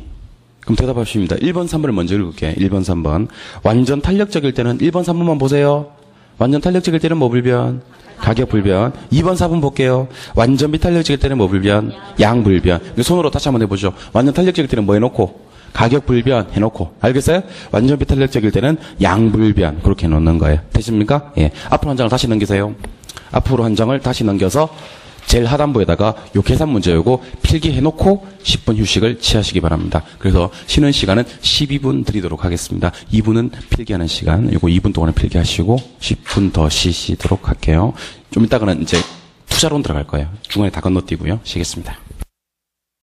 그럼 대답하십니다. 1번, 3번을 먼저 읽을게요. 1번, 3번. 완전 탄력적일 때는 1번, 3번만 보세요. 완전 탄력적일 때는 뭐 불변? 가격 불변. 2번, 4번 볼게요. 완전 비탄력적일 때는 뭐 불변? 양 불변. 손으로 다시 한번 해보죠. 완전 탄력적일 때는 뭐 해놓고? 가격 불변 해놓고. 알겠어요? 완전 비탄력적일 때는 양 불변. 그렇게 해놓는 거예요. 되십니까? 예. 앞으로 한 장을 다시 넘기세요. 앞으로 한 장을 다시 넘겨서 제일 하단부에다가 요 계산 문제 요거 필기해놓고 10분 휴식을 취하시기 바랍니다. 그래서 쉬는 시간은 12분 드리도록 하겠습니다. 2분은 필기하는 시간, 요거 2분 동안은 필기하시고 10분 더 쉬시도록 할게요. 좀 이따가는 이제 투자론 들어갈 거예요. 중간에 다 건너뛰고요. 쉬겠습니다.